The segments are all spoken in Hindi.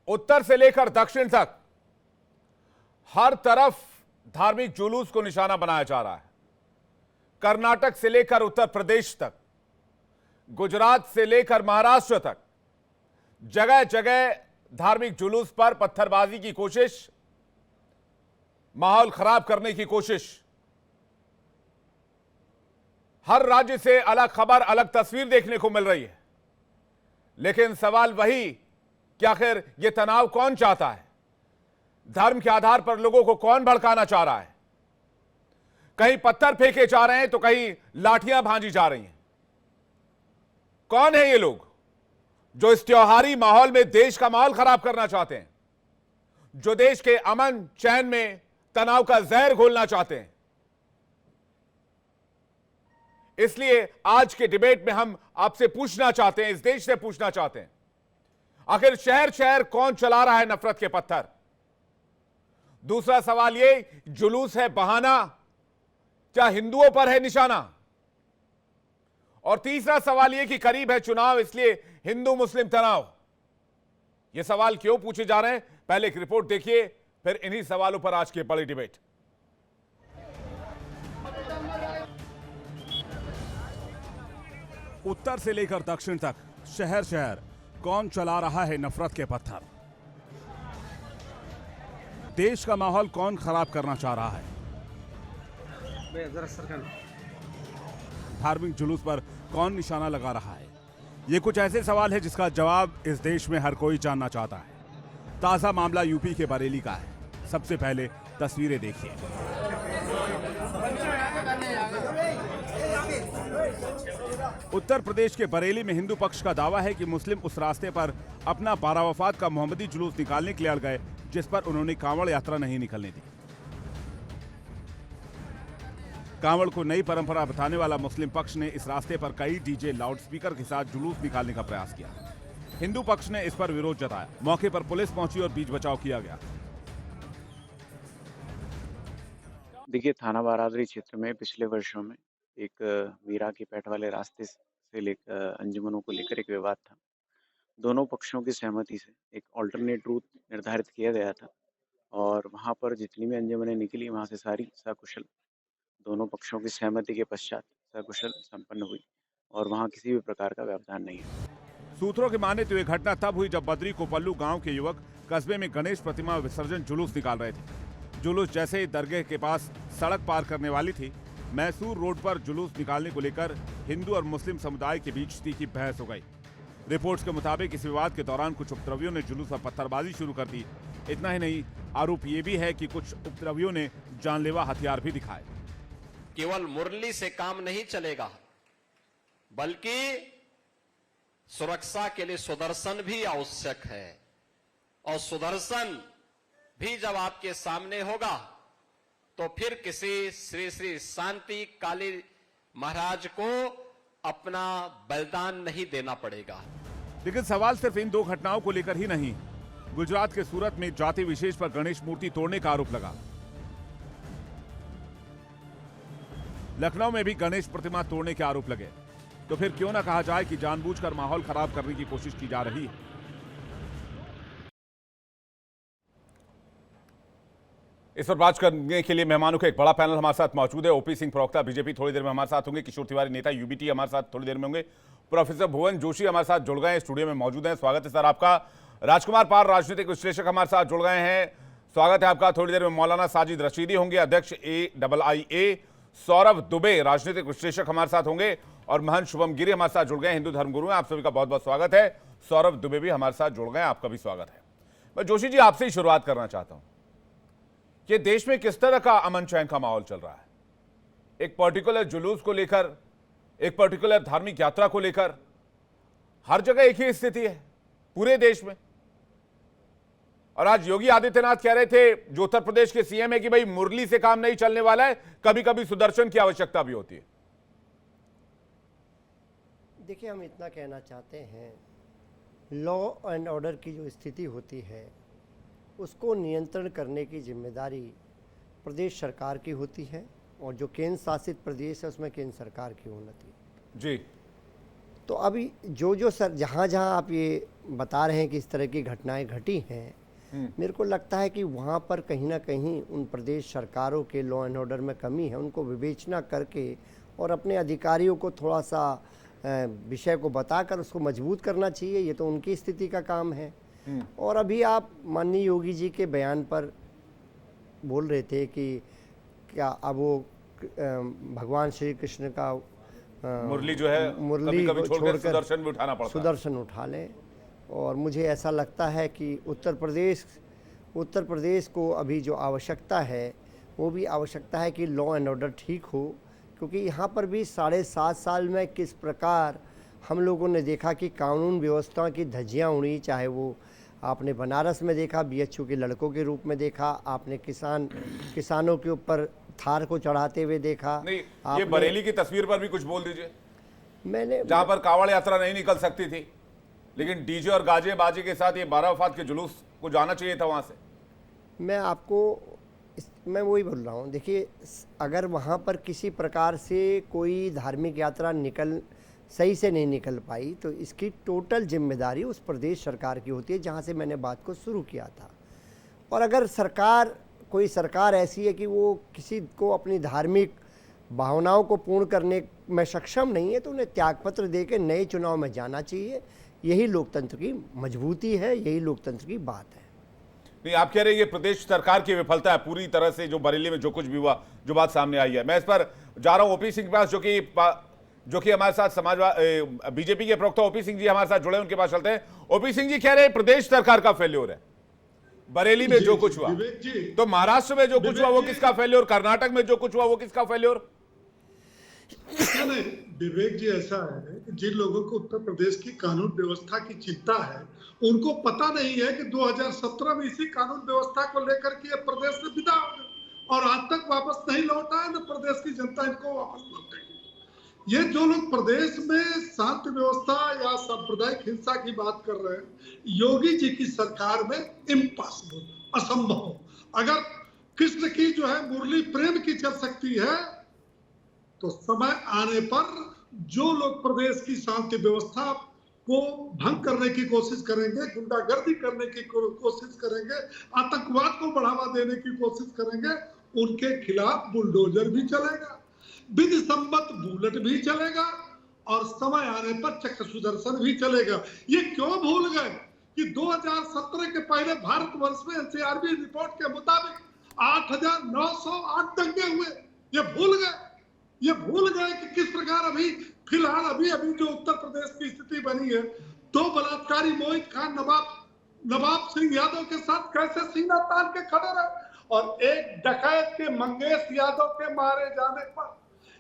उत्तर से लेकर दक्षिण तक हर तरफ धार्मिक जुलूस को निशाना बनाया जा रहा है। कर्नाटक से लेकर उत्तर प्रदेश तक, गुजरात से लेकर महाराष्ट्र तक जगह जगह धार्मिक जुलूस पर पत्थरबाजी की कोशिश, माहौल खराब करने की कोशिश। हर राज्य से अलग खबर, अलग तस्वीर देखने को मिल रही है। लेकिन सवाल वही कि आखिर यह तनाव कौन चाहता है? धर्म के आधार पर लोगों को कौन भड़काना चाह रहा है? कहीं पत्थर फेंके जा रहे हैं तो कहीं लाठियां भांजी जा रही हैं। कौन है ये लोग जो इस त्योहारी माहौल में देश का माहौल खराब करना चाहते हैं, जो देश के अमन चैन में तनाव का जहर घोलना चाहते हैं? इसलिए आज के डिबेट में हम आपसे पूछना चाहते हैं, इस देश से पूछना चाहते हैं, आखिर शहर शहर कौन चला रहा है नफरत के पत्थर? दूसरा सवाल यह, जुलूस है बहाना, क्या हिंदुओं पर है निशाना? और तीसरा सवाल यह कि करीब है चुनाव, इसलिए हिंदू मुस्लिम तनाव। यह सवाल क्यों पूछे जा रहे हैं, पहले एक रिपोर्ट देखिए, फिर इन्हीं सवालों पर आज की बड़ी डिबेट। उत्तर से लेकर दक्षिण तक शहर शहर कौन चला रहा है नफरत के पत्थर? देश का माहौल कौन खराब करना चाह रहा है? धार्मिक जुलूस पर कौन निशाना लगा रहा है? ये कुछ ऐसे सवाल है जिसका जवाब इस देश में हर कोई जानना चाहता है। ताजा मामला यूपी के बरेली का है। सबसे पहले तस्वीरें देखिए। उत्तर प्रदेश के बरेली में हिंदू पक्ष का दावा है कि मुस्लिम उस रास्ते पर अपना बारावफात का मोहम्मदी जुलूस निकालने के लिए अड़ गए जिस पर उन्होंने कांवड़ यात्रा नहीं निकलने दी। कांवड़ को नई परंपरा बताने वाला मुस्लिम पक्ष ने इस रास्ते पर कई डीजे लाउडस्पीकर के साथ जुलूस निकालने का प्रयास किया। हिंदू पक्ष ने इस पर विरोध जताया। मौके पर पुलिस पहुंची और बीच बचाव किया गया। देखिए, थाना बारादरी क्षेत्र में पिछले वर्षों में एक मीरा की पेट वाले रास्ते से लेकर अंजुमनों को लेकर एक विवाद था। दोनों पक्षों की सहमति से एक ऑल्टरनेट रूट निर्धारित किया गया था और वहां पर जितनी भी अंजुमनें निकली वहां से सारी सकुशल, दोनों पक्षों की सहमति के पश्चात सकुशल संपन्न हुई और वहां किसी भी प्रकार का व्यवधान नहीं है। सूत्रों की माने तो यह घटना तब हुई जब बद्री कोपल्लू गांव के युवक कस्बे में गणेश प्रतिमा विसर्जन जुलूस निकाल रहे थे। जुलूस जैसे ही दरगाह के पास सड़क पार करने वाली थी, मैसूर रोड पर जुलूस निकालने को लेकर हिंदू और मुस्लिम समुदाय के बीच तीखी बहस हो गई। रिपोर्ट्स के मुताबिक इस विवाद के दौरान कुछ उपद्रवियों ने जुलूस पर पत्थरबाजी शुरू कर दी। इतना ही नहीं, आरोप ये भी है कि कुछ उपद्रवियों ने जानलेवा हथियार भी दिखाए। केवल मुरली से काम नहीं चलेगा, बल्कि सुरक्षा के लिए सुदर्शन भी आवश्यक है और सुदर्शन भी जब आपके सामने होगा तो फिर किसी श्री श्री शांति काली महाराज को अपना बलिदान नहीं देना पड़ेगा। लेकिन सवाल सिर्फ इन दो घटनाओं को लेकर ही नहीं। गुजरात के सूरत में जाति विशेष पर गणेश मूर्ति तोड़ने का आरोप लगा। लखनऊ में भी गणेश प्रतिमा तोड़ने के आरोप लगे। तो फिर क्यों ना कहा जाए कि जानबूझकर माहौल खराब करने की कोशिश की जा रही है। इस पर बात करने के लिए मेहमानों का एक बड़ा पैनल हमारे साथ मौजूद है। ओपी सिंह प्रवक्ता बीजेपी थोड़ी देर में हमारे साथ होंगे। किशोर तिवारी नेता यूबीटी हमारे साथ थोड़ी देर में होंगे। प्रोफेसर भुवन जोशी हमारे साथ जुड़ गए हैं, स्टूडियो में मौजूद हैं। स्वागत है सर आपका। राजकुमार पाल राजनीतिक विश्लेषक हमारे साथ जुड़ गए हैं, स्वागत है आपका। थोड़ी देर में मौलाना साजिद रशीदी होंगे, अध्यक्ष AIIA। सौरभ दुबे राजनीतिक विश्लेषक हमारे साथ होंगे और महंत शुभम गिरी हमारे साथ जुड़ गए, हिंदू धर्मगुरु हैं। आप सभी का बहुत बहुत स्वागत है। सौरभ दुबे भी हमारे साथ जुड़ गए, आपका भी स्वागत है। मैं जोशी जी आपसे ही शुरुआत करना चाहता हूं कि देश में किस तरह का अमन चैन का माहौल चल रहा है? एक पर्टिकुलर जुलूस को लेकर, एक पर्टिकुलर धार्मिक यात्रा को लेकर हर जगह एक ही स्थिति है पूरे देश में। और आज योगी आदित्यनाथ कह रहे थे, जो उत्तर प्रदेश के सीएम है, कि भाई मुरली से काम नहीं चलने वाला है, कभी कभी सुदर्शन की आवश्यकता भी होती है। देखिए, हम इतना कहना चाहते हैं, लॉ एंड ऑर्डर की जो स्थिति होती है उसको नियंत्रण करने की जिम्मेदारी प्रदेश सरकार की होती है और जो केंद्र शासित प्रदेश है उसमें केंद्र सरकार की उन्नति। जी। तो अभी जो सर जहाँ जहाँ आप ये बता रहे हैं कि इस तरह की घटनाएं घटी हैं, मेरे को लगता है कि वहाँ पर कहीं ना कहीं उन प्रदेश सरकारों के लॉ एंड ऑर्डर में कमी है। उनको विवेचना करके और अपने अधिकारियों को थोड़ा सा विषय को बताकर उसको मजबूत करना चाहिए। ये तो उनकी स्थिति का काम है। और अभी आप माननीय योगी जी के बयान पर बोल रहे थे कि क्या अब वो भगवान श्री कृष्ण का मुरली जो है मुरली कभी छोड़कर छोड़कर सुदर्शन भी उठाना पड़ता है। सुदर्शन उठा लें। और मुझे ऐसा लगता है कि उत्तर प्रदेश को अभी जो आवश्यकता है वो भी आवश्यकता है कि लॉ एंड ऑर्डर ठीक हो, क्योंकि यहाँ पर भी 7.5 साल में किस प्रकार हम लोगों ने देखा कि कानून व्यवस्था की धज्जियाँ उड़ी। चाहे वो आपने बनारस में देखा, बीएचयू के लड़कों के रूप में देखा, आपने किसानों के ऊपर थार को चढ़ाते हुए देखा। नहीं, ये बरेली की तस्वीर पर भी कुछ बोल दीजिए, मैंने जहां पर कावड़ यात्रा नहीं निकल सकती थी, लेकिन डीजे और गाजे बाजे के साथ ये 12 वफात के जुलूस को जाना चाहिए था वहां से। मैं वही बोल रहा हूँ। देखिए, अगर वहाँ पर किसी प्रकार से कोई धार्मिक यात्रा सही से नहीं निकल पाई तो इसकी टोटल जिम्मेदारी उस प्रदेश सरकार की होती है, जहाँ से मैंने बात को शुरू किया था। और अगर कोई सरकार ऐसी है कि वो किसी को अपनी धार्मिक भावनाओं को पूर्ण करने में सक्षम नहीं है तो उन्हें त्यागपत्र दे के नए चुनाव में जाना चाहिए। यही लोकतंत्र की मजबूती है, यही लोकतंत्र की बात है। नहीं, आप कह रहे हैं ये प्रदेश सरकार की विफलता है पूरी तरह से, जो बरेली में जो कुछ भी हुआ, जो बात सामने आई है। मैं इस पर जा रहा हूं ओपी सिंह के पास, जो कि हमारे साथ बीजेपी के प्रवक्ता ओपी सिंह जी हमारे साथ जुड़े, उनके पास चलते हैं। ओपी सिंह जी कह रहे हैं प्रदेश सरकार का फेल्योर है बरेली में जो कुछ हुआ, तो महाराष्ट्र में जो कुछ हुआ वो किसका फेल्योर, कर्नाटक में जो कुछ हुआ वो किसका फेल्योर? नहीं, विवेक जी, ऐसा है कि जिन लोगों को उत्तर प्रदेश की कानून व्यवस्था की चिंता है उनको पता नहीं है कि 2017 में इसी कानून व्यवस्था को लेकर के ये प्रदेश से विदा हो गए और आज तक वापस नहीं लौटा है। न प्रदेश की जनता इनको वापस लौटेगी। ये जो लोग प्रदेश में शांति व्यवस्था या सांप्रदायिक हिंसा की बात कर रहे हैं, योगी जी की सरकार में इम्पॉसिबल, असंभव। अगर कृष्ण की जो है मुरली प्रेम की चल सकती है तो समय आने पर जो लोग प्रदेश की शांति व्यवस्था को भंग करने की कोशिश करेंगे, गुंडागर्दी करने की कोशिश करेंगे, आतंकवाद को बढ़ावा देने की कोशिश करेंगे, उनके खिलाफ बुलडोजर भी चलेगा, विधि सम्मत बुलेट भी चलेगा और समय आने पर चक्र सुदर्शन भी चलेगा। ये क्यों भूल गए कि 2017 के पहले भारतवर्ष में एनसीआरबी रिपोर्ट के मुताबिक 8,908 दंगे हुए। ये भूल गए कि किस प्रकार अभी फिलहाल अभी जो उत्तर प्रदेश की स्थिति बनी है, 2 बलात्कारी मोहित खान नवाब सिंह यादव के साथ कैसे सीना तान के खड़े रहे और एक डकैत के मंगेश यादव के मारे जाने पर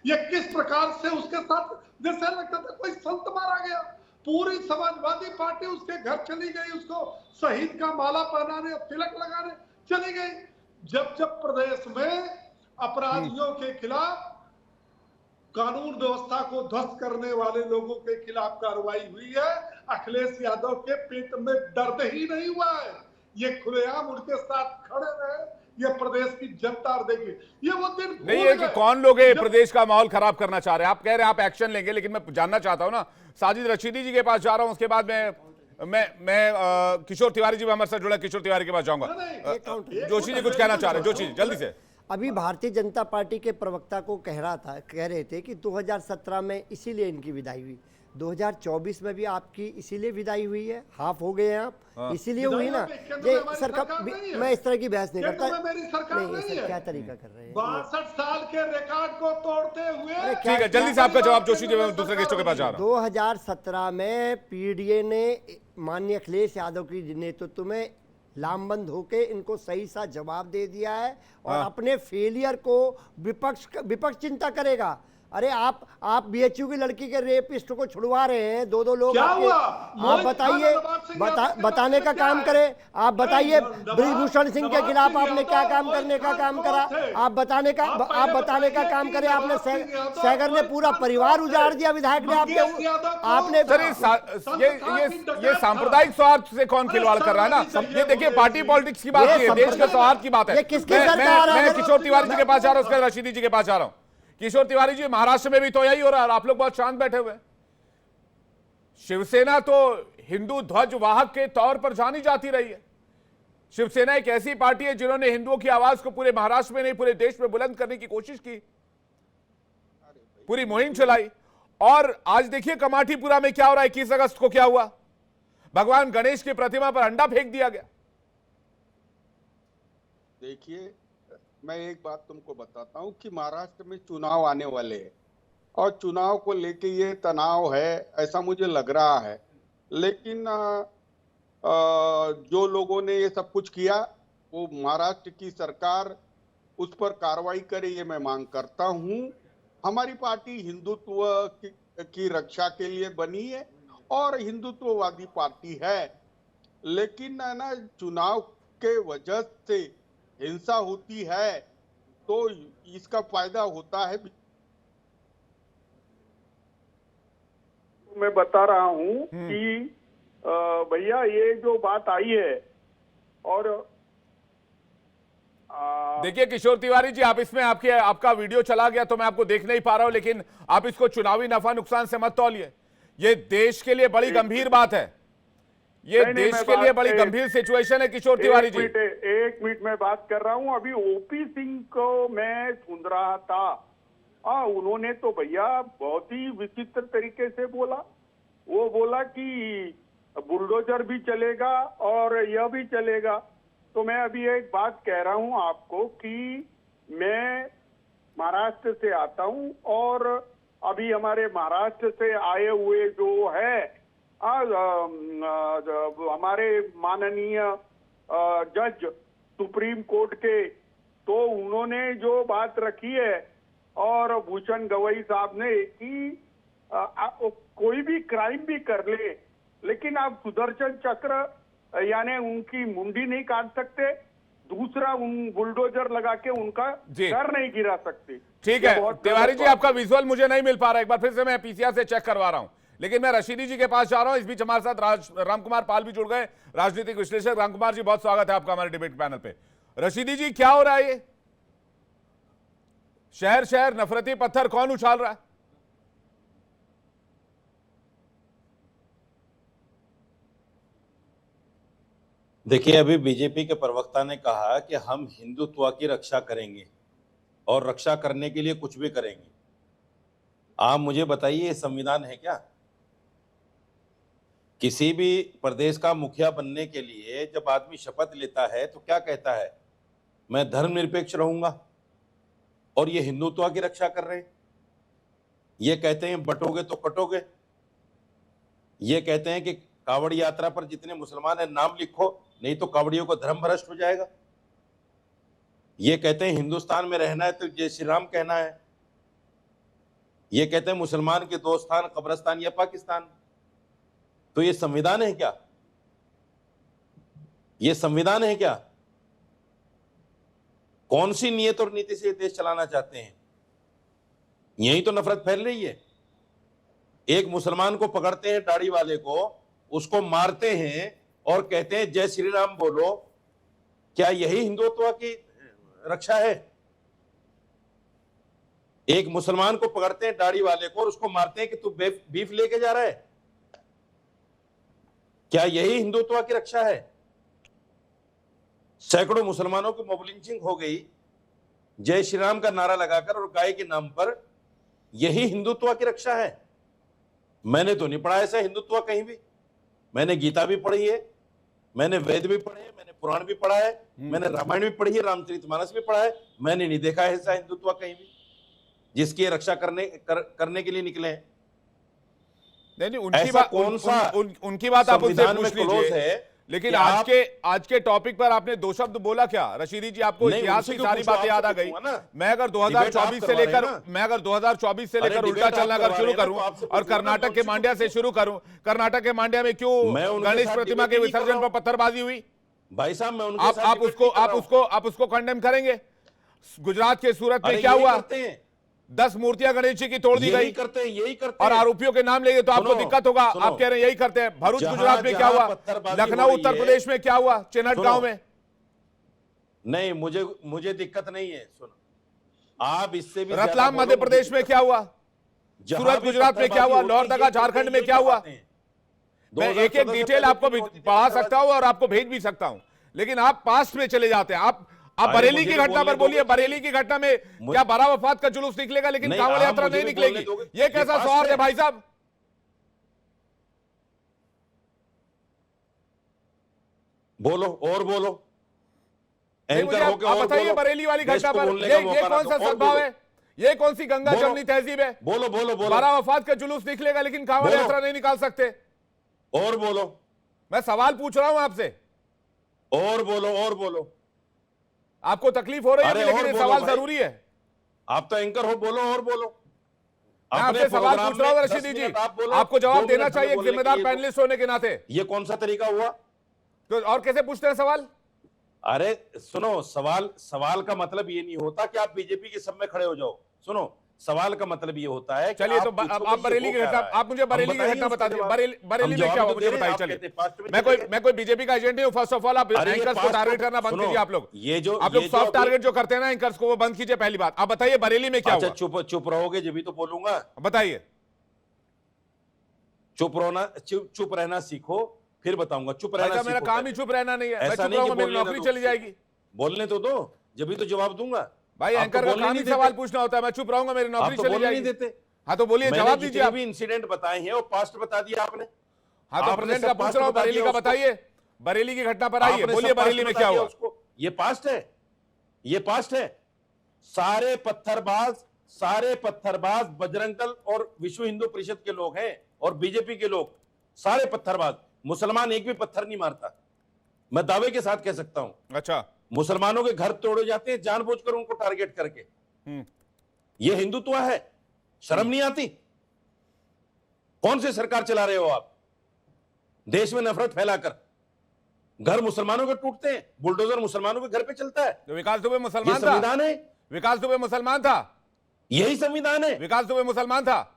ये किस प्रकार से उसके साथ जैसे लगता था कोई संत मारा गया। पूरी समाजवादी पार्टी उसके घर चली गई, उसको शहीद का माला पहनाने और तिलक लगाने चली गई। जब प्रदेश में अपराधियों के खिलाफ, कानून व्यवस्था को ध्वस्त करने वाले लोगों के खिलाफ कार्रवाई हुई है, अखिलेश यादव के पेट में दर्द ही नहीं हुआ है। ये खुलेआम उनके साथ खड़े रहे, ये प्रदेश की जनता देखिए, ये वो दिन नहीं है कि कौन लोग प्रदेश का माहौल खराब करना चाह रहे हैं। आप कह रहे हैं आप एक्शन लेंगे, लेकिन मैं जानना चाहता हूं ना, साजिद रशीदी जी के पास जा रहा हूं, उसके बाद मैं किशोर तिवारी जी हमारे साथ जुड़ा, किशोर तिवारी के पास जाऊंगा। जोशी जी कुछ कहना चाह रहे हैं, जोशी जल्दी से। अभी भारतीय जनता पार्टी के प्रवक्ता को कह रहे थे कि 2017 में इसीलिए इनकी विदाई हुई, 2024 में भी आपकी इसीलिए विदाई हुई है, हाफ हो गए हैं आप, इसीलिए हुई ना। ये सरकार, मैं इस तरह की बहस नहीं करता। नहीं, सर क्या तरीका कर रहे हैं? 62 साल के रिकॉर्ड को तोड़ते हुए। ठीक है, जल्दी से आपका जवाब जोशी जी, मैं दूसरे गेस्टों के पास जा रहा हूं। 2017 में पीडीए ने माननीय अखिलेश यादव की नेतृत्व में लामबंद होके इनको सही सा जवाब दे दिया है और अपने फेलियर को विपक्ष चिंता करेगा। अरे आप बीएचयू की लड़की के रेपिस्ट को छुड़वा रहे हैं, 2 लोग आप बताइए, बताने का काम करें। आप बताइए ब्रिजभूषण सिंह के खिलाफ आपने क्या काम करने का काम करा, आप बताने का काम करें। आपने सैगर ने पूरा परिवार उजाड़ दिया, विधायक ने आपने ये सांप्रदायिक स्वार्थ से कौन खिलवाड़ कर रहा है ना। ये देखिए पार्टी पॉलिटिक्स की बात है, देश के स्वार्थ की बात है। मैं किशोर तिवारी जी के पास जा रहा हूँ, उसके रशीदी जी के पास जा रहा हूँ। किशोर तिवारी जी, महाराष्ट्र में भी तो यही हो रहा है, आप लोग बहुत शांत बैठे हुए। शिवसेना तो हिंदू ध्वज वाहक के तौर पर जानी जाती रही है। शिवसेना एक ऐसी पार्टी है जिन्होंने हिंदुओं की आवाज को पूरे महाराष्ट्र में नहीं पूरे देश में बुलंद करने की कोशिश की, पूरी मुहिम चलाई। और आज देखिए कमाटीपुरा में क्या हो रहा है, 21 अगस्त को क्या हुआ, भगवान गणेश की प्रतिमा पर अंडा फेंक दिया गया। देखिए, मैं एक बात तुमको बताता हूँ कि महाराष्ट्र में चुनाव आने वाले हैं और चुनाव को लेके ये तनाव है, ऐसा मुझे लग रहा है। लेकिन जो लोगों ने ये सब कुछ किया, वो महाराष्ट्र की सरकार उस पर कार्रवाई करे, ये मैं मांग करता हूँ। हमारी पार्टी हिंदुत्व की रक्षा के लिए बनी है और हिंदुत्ववादी पार्टी है, लेकिन ना चुनाव के वजह से हिंसा होती है तो इसका फायदा होता है। मैं बता रहा हूँ कि भैया ये जो बात आई है और देखिए किशोर तिवारी जी, आप इसमें आपका वीडियो चला गया तो मैं आपको देख नहीं पा रहा हूं, लेकिन आप इसको चुनावी नफा नुकसान से मत तौलिए। ये देश के लिए बड़ी गंभीर बात है, ये देश के लिए बड़ी गंभीर सिचुएशन है किशोर तिवारी जी। एक मिनट में बात कर रहा हूँ। अभी ओपी सिंह को मैं सुन रहा था, उन्होंने तो भैया बहुत ही विचित्र तरीके से बोला। वो बोला कि बुलडोजर भी चलेगा और यह भी चलेगा। तो मैं अभी एक बात कह रहा हूं आपको कि मैं महाराष्ट्र से आता हूं और अभी हमारे महाराष्ट्र से आए हुए जो है हमारे माननीय जज सुप्रीम कोर्ट के, तो उन्होंने जो बात रखी है और भूषण गवई साहब ने कि कोई भी क्राइम भी कर ले, लेकिन आप सुदर्शन चक्र यानी उनकी मुंडी नहीं काट सकते, दूसरा उन बुलडोजर लगा के उनका घर नहीं गिरा सकते। ठीक है तिवारी जी, आपका विजुअल मुझे नहीं मिल पा रहा, एक बार फिर से मैं पीसीआर से चेक करवा रहा हूं, लेकिन मैं रशीदी जी के पास जा रहा हूं। इस बीच हमारे साथ रामकुमार पाल भी जुड़ गए, राजनीतिक विश्लेषक। रामकुमार जी, बहुत स्वागत है आपका हमारे डिबेट पैनल पे। रशीदी जी, क्या हो रहा है ये? शहर शहर नफरती पत्थर कौन उछाल रहा है? देखिए, अभी बीजेपी के प्रवक्ता ने कहा कि हम हिंदुत्व की रक्षा करेंगे और रक्षा करने के लिए कुछ भी करेंगे। आप मुझे बताइए, ये संविधान है क्या? किसी भी प्रदेश का मुखिया बनने के लिए जब आदमी शपथ लेता है तो क्या कहता है? मैं धर्मनिरपेक्ष रहूंगा, और ये हिंदुत्व की रक्षा कर रहे हैं। ये कहते हैं बटोगे तो कटोगे। ये कहते हैं कि कावड़ यात्रा पर जितने मुसलमान हैं नाम लिखो, नहीं तो कावड़ियों को धर्म भ्रष्ट हो जाएगा। ये कहते हैं हिंदुस्तान में रहना है तो जय श्री राम कहना है। ये कहते हैं मुसलमान के दो स्थान, कब्रिस्तान या पाकिस्तान। तो ये संविधान है क्या? ये संविधान है क्या? कौन सी नियत और नीति से देश चलाना चाहते हैं? यही तो नफरत फैल रही है। एक मुसलमान को पकड़ते हैं, दाढ़ी वाले को, उसको मारते हैं और कहते हैं जय श्री राम बोलो। क्या यही हिंदुत्व की रक्षा है? एक मुसलमान को पकड़ते हैं, दाढ़ी वाले को, और उसको मारते हैं कि तू बीफ लेके जा रहा है। क्या यही हिंदुत्व की रक्षा है? सैकड़ों मुसलमानों की मॉब लिंचिंग हो गई जय श्री राम का नारा लगाकर और गाय के नाम पर। यही हिंदुत्व की रक्षा है? मैंने तो नहीं पढ़ा ऐसा हिंदुत्व कहीं भी। मैंने गीता भी पढ़ी है, मैंने वेद भी पढ़े हैं, मैंने पुराण भी पढ़ा है, मैंने रामायण भी पढ़ी है, रामचरितमानस भी पढ़ा है। मैंने नहीं देखा है ऐसा हिंदुत्व कहीं भी जिसकी रक्षा करने के लिए निकले हैं। नहीं, उनकी बात कौन सा उनकी बात आप उनसे पूछ लीजिए। लेकिन आज के टॉपिक पर आपने दो शब्द बोला क्या रशीदी जी? आपको इतिहास की सारी बातें याद आ गई। मैं अगर 2024 से लेकर उल्टा चलना अगर शुरू करूं और कर्नाटक के मांड्या से शुरू करूं, कर्नाटक के मांड्या में क्यों गणेश प्रतिमा के विसर्जन पर पत्थरबाजी हुई? भाई साहब, मैं आप उसको कंडेम करेंगे? गुजरात के सूरत में क्या हुआ? 10 मूर्तियां गणेश जी की तोड़ दी गई, यही करते और आरोपियों के नाम लेंगे तो आपको दिक्कत होगा। आप कह रहे हैं यही करते हैं। भरूच गुजरात में क्या हुआ? लखनऊ उत्तर प्रदेश में क्या हुआ? चिन्हट गांव में? नहीं, मुझे दिक्कत नहीं है। सुनो, आप इससे भी रतलाम मध्य प्रदेश में क्या हुआ? सूरत गुजरात में क्या हुआ? लोहरदगा झारखंड में क्या हुआ? मैं एक एक डिटेल आपको पढ़ा सकता हूं और आपको भेज भी सकता हूं, लेकिन आप पास्ट में चले जाते हैं। आप बरेली की घटना पर बोलिए। बरेली की घटना में क्या बारा वफात का जुलूस निकलेगा लेकिन कांवड़ यात्रा नहीं निकलेगी? ये कैसा सवाल है भाई साहब? बोलो और बोलो, मुझे एंकर आप होके और बताइए बोलो। बरेली वाली देश घटना को पर बोलने का ये मौका कौन ना सा दो, और सद्भाव बोलो। है? ये कौन सी गंगा बोलो। जमनी तहजीब है? बोलो बोलो बोलो बारा वफात का जुलूस निकलेगा लेकिन कांवड़ बोलो। यात्रा नहीं निकाल सकते? और बोलो मैं सवाल पूछ रहा हूं आपसे, और बोलो और बोलो। आपको तकलीफ हो रही है अरे लेकिन और ये बोलो सवाल भाई। जरूरी है। आप तो एंकर हो, बोलो और बोलो। मैं अपने आपसे सवाल प्रोग्राम पूछ रहा हूं में रशीदी 10 जी, मिनट आप बोलो, आपको 2 जवाब मिनट देना हमें चाहिए एक बोलने के जिम्मेदार लिए। पैनलिस्ट होने के नाते। ये कौन सा तरीका हुआ? तो और कैसे पूछते हैं सवाल? अरे सुनो, सवाल का मतलब ये नहीं होता कि आप बीजेपी के सब में खड़े हो जाओ। सुनो, सवाल का मतलब ये होता है कि चलिए तो पूछो आप कि बरेली ये की हो घटना, क्या रहा है। आप मुझे बरेली की बताइए घटना उसका बता दीजिए। जवाब। बरेली हम में क्या जवाब हुआ तो मुझे दे रहे हैं, बताइए। आप चलिए कहते हैं पास्ट में मैं कोई बीजेपी का एजेंट नहीं हूँ। फर्स्ट ऑफ ऑल आप अरे ये एंकर्स को पास्ट टारगेट करना बंद सुनो, कीजिए। आप लोग ये जो सॉफ्ट अभी- टारगेट जो करते हैं ना एंकर्स को, वो बंद कीजिए। पहली बात आप बताइए बरेली में क्या अच्छा, हुआ? चुप रहोगे जब भी तो बोलूंगा। बताइए। चुप रहना सीखो, फिर बताऊंगा। चुप रहना ऐसा सीखो मेरा काम पहले। ही चुप रहना नहीं है। मैं ऐसा चुप नहीं कि रहूंगा मेरी बोलने नौकरी दो। चली जाएगी। बोलने तो दो, जब भी तो जवाब दूंगा। भाई आप तो एंकर का बोलने काम ही नहीं सवाल देते। पूछना होता है। मैं चुप रहूंगा मेरी आप नौकरी तो चली बोलने नहीं जाएगी। देते। हाँ तो बोलिए, मैंने जवाब दीजिए जितने आप। भी इंसिडेंट बताए हैं वो पास्ट बता दिया आपने। हाँ तो आपने प्रेजेंट सब का पूछ पास्ट रहा हूँ, बता बरेली दिया का उसको। बताइए। बरेली की घटना पर आइए, आपने बोलिए सब पास्ट बरेली में बता क्या दिया हुआ? उसको। ये पास्ट है, ये पास्ट है। सारे पत्थरबाज बजरंग दल और विश्व हिंदू परिषद के लोग हैं और बीजेपी के लोग, सारे पत्थरबाज। मुसलमान एक भी पत्थर नहीं मारता, मैं दावे के साथ कह सकता हूं। अच्छा, मुसलमानों के घर तोड़े जाते हैं जानबूझकर उनको टारगेट करके। ये हिंदुत्व है? शर्म नहीं आती? कौन सी सरकार चला रहे हो आप? देश में नफरत फैलाकर घर मुसलमानों के टूटते हैं, बुलडोजर मुसलमानों के घर पे चलता है। तो विकास दुबे ये मुसलमान था? संविधान है? विकास दुबे मुसलमान था? यही संविधान है? विकास दुबे मुसलमान था?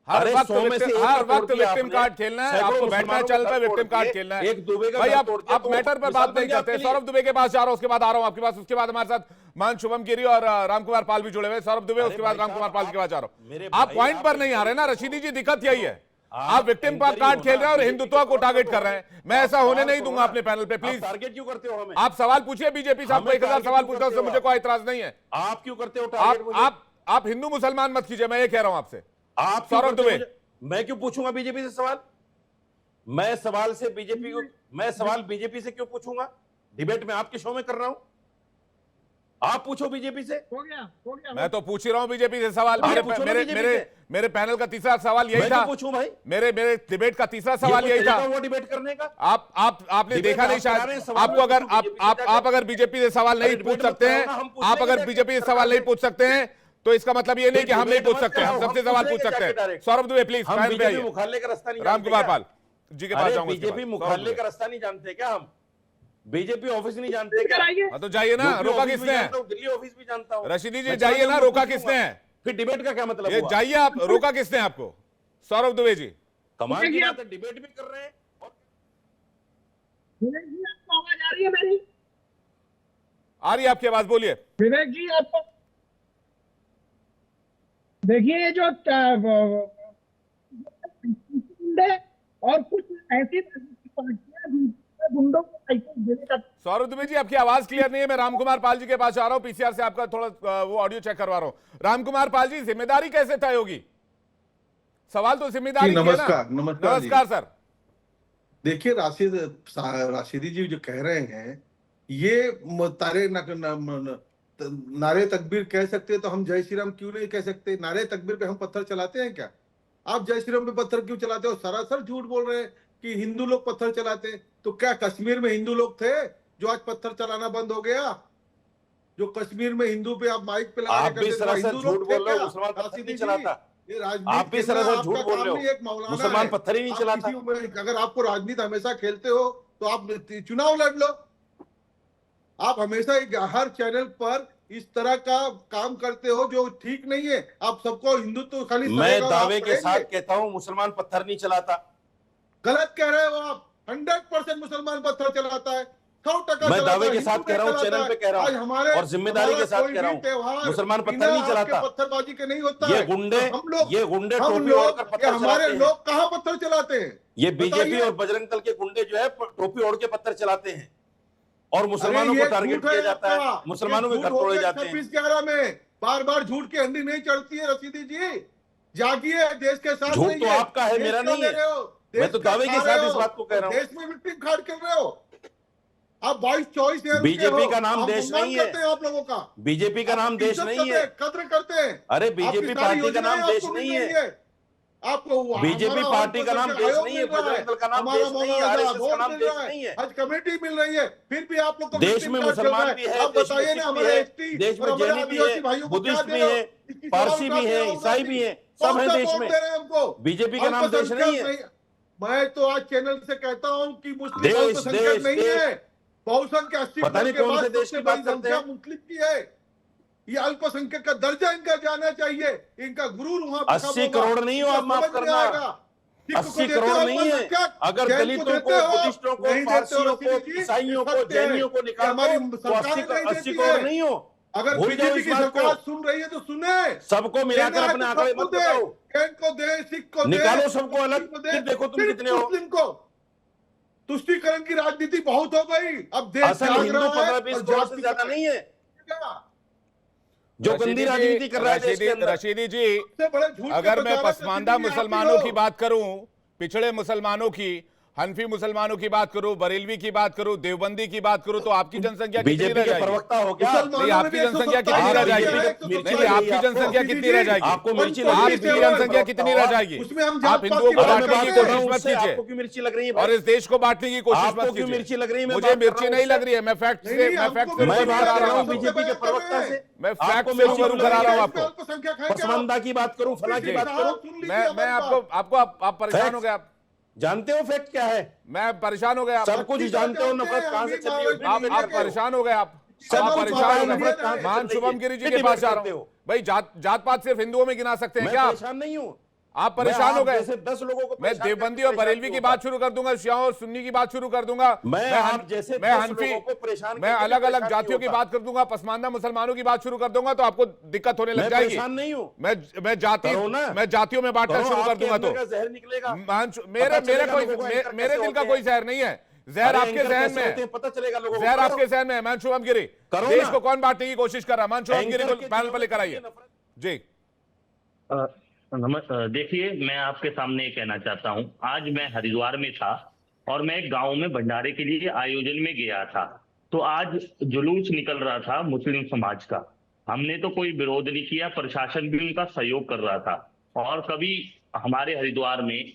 हर अरे वक्त 100 में से एक का तोड़ विक्टिम दिया आपने। कार्ड खेलना है। सैकड़ों आपको बैठना है, मुसलमानों चल का पे घर विक्टिम तोड़ कार्ड दिए, खेलना है। एक दुबे का भाई घर आप तोड़ दिया, तो मैटर पर मिसाल बात बन नहीं गया करते। आपके लिए। सौरभ दुबे के पास जा रहा हूं, उसके बाद आ रहा हूं आपके पास। उसके बाद हमारे साथ मान शुभम गिरी और रामकुमार पाल भी जुड़े हुए। सौरभ दुबे, उसके बाद भाई रामकुमार साहब, पाल के बाद जा रहा मेरे हूं। आप भाई, पॉइंट पर आप नहीं आ रहे ना रशीदी जी, दिक्कत यही है। आप आप विक्टिम एंकर ही कार्ड हो खेल ना, रहे हैं और बीजेपी हिंदुत्व को को टारगेट तो कर रहे हैं। मैं ऐसा होने नहीं दूंगा अपने पैनल पे, आप प्लीज। टारगेट क्यों करते हो हमें? आप सवाल पूछिए बीजेपी साहब को। हमें 1000 टारगेट सवाल क्यों पूछता हूं, करते उससे हो मुझे आप? कोई एतराज नहीं है। आप क्यों करते हो टारगेट मुझे? आप हिंदू मुसलमान मत कीजिए, मैं ये कह रहा हूं आपसे। आप क्यों सौरभ करते हो दुबे। मुझे? मैं क्यों पूछूंगा बीजेपी से सवाल? मैं सवाल बीजेपी से क्यों पूछूंगा? डिबेट में आपके शो में कर रहा हूं, आप पूछो बीजेपी से। हो गया मैं तो पूछ ही रहा हूं बीजेपी से सवाल। आप मेरे पूछो ना मेरे बीजेपी मेरे से। मेरे पैनल का तीसरा सवाल यही मैं था। क्यों पूछूं भाई? मेरे डिबेट का तीसरा ये सवाल कोई यही तरीका था। हुआ डिबेट करने का? आपने डिबेट देखा नहीं आप करा रहे शायद। हैं, सवाल आपको अगर पूछो बीजेपी से आप जाके। अगर बीजेपी से सवाल नहीं अरे पूछ डिबेट मत सकते कराओ हैं, ना, हम पूछ आप लेंगे अगर जाके बीजेपी से सरकार सवाल नहीं से। पूछ सकते हैं तो इसका मतलब ये नहीं कि हम नहीं डिबेट पूछ मत सकते। हम कराओ, सबसे हम सवाल पूछ पूछ लेंगे सकते जाके हैं। डायरेक्ट। सौरभ दुबे प्लीज हम पैनल पे बीजेपी आइए। मुखाले का रास्ता नहीं रामकुमार जानते पाल जी के पास अरे जाऊंगा उसके बीजेपी बाद। मुखाले सौरभ का रास्ता नहीं जानते क्या हम? बीजेपी ऑफिस नहीं जानते क्या? हाँ तो जाइए ना, यूपी रोका ऑफिस भी किसने है? जानता हूं, दिल्ली ऑफिस भी जानता हूं। रशीदी जी मैं जाइए चला ना, जाऊंगा, रोका पूछूंगा। किसने है? फिर डिबेट का क्या मतलब ये हुआ? जाइए आप, रोका किसने है आपको? सौरभ दुबे जी। कमाल की बात है, डिबेट भी कर रहे हैं और विवेक जी आपको आवाज आ रही है मेरी? आ रही है आपकी आवाज, बोलिए। विवेक जी आपको देखिए, ये जो और कुछ ऐसी पार्टियां गुंडों को लाइसेंस देने का। सौरभ दुबे जी आपकी आवाज क्लियर नहीं है। मैं रामकुमार पाल जी के पास आ रहा हूं, पीसीआर से आपका थोड़ा वो ऑडियो चेक करवा रहा हूं। रामकुमार पाल जी, जिम्मेदारी कैसे तय होगी? सवाल तो जिम्मेदारी की है ना। नमस्कार सर। देखिए राशिदी जी जो कह रहे हैं ये नारे तकबीर कह सकते हैं, तो हम जय श्री राम क्यों नहीं कह सकते? नारे तकबीर पे हम पत्थर चलाते हैं क्या? आप जय श्री राम पे पत्थर क्यों चलाते हो? सरासर झूठ बोल रहे हैं कि हिंदू लोग पत्थर चलाते हैं। तो क्या कश्मीर में हिंदू लोग थे जो आज पत्थर चलाना बंद हो गया? जो कश्मीर में हिंदू पे आप माइक पे लगा आप भी सरासर झूठ बोल रहे हो, मुसलमान पत्थर नहीं चलाता। आप भी सरासर झूठ बोल रहे हो, मुसलमान पत्थर ही नहीं चलाता। अगर आपको राजनीति हमेशा खेलते हो तो आप चुनाव लड़ लो। आप हमेशा हर चैनल पर इस तरह का काम करते हो जो ठीक नहीं है। आप सबको हिंदुत्व खाली मैं दावे के साथ कहता हूं मुसलमान पत्थर नहीं चलाता। गलत कह रहे हो आप। 100% मुसलमान पत्थर चलाता है। 100% मैं दावे के हिंदू साथ कह रहा हूँ, नहीं चैनल पे कह रहा आज हूँ हमारे और जिम्मेदारी के हमारा साथ कोई कह रहा भी हूँ, त्योहार मुसलमान पत्थर बिना नहीं आपके चलाता। पत्थरबाजी के नहीं होता ये है। गुंडे हम लोग टोपी लोग ओढ़कर या पत्थर हमारे चलाते हैं। लोग कहाँ पत्थर चलाते हैं? ये बीजेपी बताइए। और बजरंग दल के गुंडे जो है टोपी ओढ़ के पत्थर चलाते हैं और अरे मुसलमानों ये को टारगेट झूठ है किया जाता है, आपका। मुसलमानों ये के घर झूठ हो तोड़े गया जाते हैं। 26/11 में बार बार झूठ की हंडी नहीं चढ़ती है। रशीदी जी जागिए, देश के साथ झूठ तो रहिए। आपका है, देश मेरा का नहीं ले है। रहे हो, मैं देश तो का दावे के खा रहे साथ इस हो, बात को कह रहा हूं। देश में विक्टिम खाड़ कर रहे हो। आप 22-24 ईयर के बीजेपी हो, का नाम हम देश सम्मान नहीं है। करते हैं आप लोगों का। बीजेपी का आप नाम देश इज्जत नहीं करते है। हैं, कद्र करते हैं। अरे आपकी बीजेपी सारी पार्टी का योजनाएं नाम देश आपको मिल नहीं रही है। आपको बीजेपी हमारा पार्टी का नाम अल्पसंख्यक देश आयोग नहीं है, मिल रहा बजरंग दल का नाम हमारा देश नहीं है, मौलाना आरएसएस का आज़ाद नाम मिल देश रहा है, नहीं है। हज कमेटी मिल रही है, फिर भी आप लोग को देश victim में card चल मुसलमान रहा भी है, आप देश में बताइए ना, सिख भी हमारे है, एसटी देश में और हमारे जैनी भी आदिवासी है, भाइयों को क्या बुद्धिस्ट दे भी रहे हो? है, इसकी पारसी जवाब भी दे है, रहे हो, ईसाई भी है, सब कौन है सा देश वोट में। दे रहे हैं हमको? बीजेपी का नाम देश नहीं है। मैं तो आज चैनल से कहता हूं कि मुस्लिम देश, अल्पसंख्यक देश, नहीं देश। है। बहुसंख्यक 80% पता नहीं के कौन बाद से देश सबसे की बड़ी बात करते संख्या हैं। मुस्लिम की है। ये अल्पसंख्यक का दर्जा इनका जाना चाहिए, इनका गुरूर वहां पे 80 करोड़ नहीं हो आप, माफ करना। 80 करोड़ नहीं है। अगर दलितों को, बुद्धिस्टों को, पारसियों को, ईसाइयों को, जैनियों को निकाल दो तो 80 करोड़ नहीं हो। अगर भूल जाओ बीजेपी इस की बात सरकार को। सुन रही है तो सुने। सबको मिलाकर अपने आंकड़े मत बताओ, जैन को दे, सिख को दे, निकालो सबको अलग, मुस्लिम को दे, फिर देखो तुम सिर्फ कितने हो। मुस्लिम को। तुष्टीकरण की राजनीति बहुत हो गई, अब देश असल जाग हिंदू रहा है 15-20 और करोड़ से ज्यादा नहीं है जो गंदी राजनीति कर रहा है देश के अंदर। रशीदी जी, सबसे बड़े झूठ के अगर मैं प्रचारक पसमानदा रशीदी जी आप ही मुसलमानों हो। की बात करूं, पिछड़े मुसलमानों की, हनफी मुसलमानों की बात करूं, बरेलवी की बात करूं, देवबंदी की बात करूं, तो आपकी जनसंख्या कितनी बीजेपी रह के जाएगी? प्रवक्ता हो क्या? नहीं, आपकी जनसंख्या कितनी रह जाएगी? नहीं, आपकी जनसंख्या कितनी रह जाएगी? आपको मिर्ची लग आपकी रही है? जनसंख्या कितनी रह जाएगी? उसमें हम आप हिंदुओं को अगर मैं बांटने की बात कर रहा कोशिश हूं मत उससे, कीजिए आपको क्यों मिर्ची लग रही है और भाई? इस देश को बांटने की कोशिश आपको मत क्यों कीजिए। मिर्ची लग रही है? मैं मुझे बात कर मिर्ची रहा हूं नहीं लग उससे। रही है, मैं फैक्ट नहीं, से नहीं, मैं हमको फैक्ट से मैं रूबरू बात करा कर रहा रहा हूं हूं आपको। बीजेपी के प्रवक्ता से। मैं फैक्ट आपको से मिर्ची रूबरू लग करा रही रहा है? हूं आपको। पसमानदा की बात करूं, फला की बात करूं, मैं आपको आप परेशान हो गए। आप जानते हो फैक्ट क्या है? मैं परेशान हो गया। सब कुछ जानते हो, नफरत कहां से चली हुई? आप परेशान हो गए। आप सब परेशान हो नफरत गए। कहां से चल महान रही है? शुभम गिरी जी फिर के पास जा डिबेट रहा हूं। करते हो। भाई जात पात सिर्फ हिंदुओं में गिना सकते हैं मैं क्या आप? परेशान नहीं हूं। आप परेशान हो गए। जैसे 10 लोगों को मैं परेशान देवबंदी करके और बरेलवी परेशान की क्यों बात शुरू कर दूंगा, शियाओं और सुन्नी की बात शुरू कर दूंगा। मैं आप जैसे मैं 10 हनफी, लोगों को परेशान मैं करके अलग अलग परेशान जातियों क्यों की बात कर दूंगा, पसमानदा मुसलमानों की बात शुरू कर दूंगा तो आपको दिक्कत होने लग मैं जाएगी। परेशान नहीं हूं। मैं जातियों में बांटना करो, शुरू कर आपके दूंगा अंदर तो का जहर निकलेगा। मेरे दिल का कोई जहर नहीं है। जहर अरे आपके एंकर जहन कैसे में होते हैं, पता चलेगा लोगों को। जहर करो। आपके जहन में है। मान शुभम गिरी, करो देश ना। को कौन बांटने की कोशिश कर रहा है? मान शुभम गिरी को एंकर के पैनल पर दिलों लेकर में आइए जी। देखिए, मैं आपके सामने ये कहना चाहता हूं, आज मैं हरिद्वार में था और मैं एक गांव में भंडारे के लिए आयोजन में गया था। तो आज जुलूस निकल रहा था मुस्लिम समाज का। हमने तो कोई विरोध नहीं किया, प्रशासन भी उनका सहयोग कर रहा था। और कभी हमारे हरिद्वार में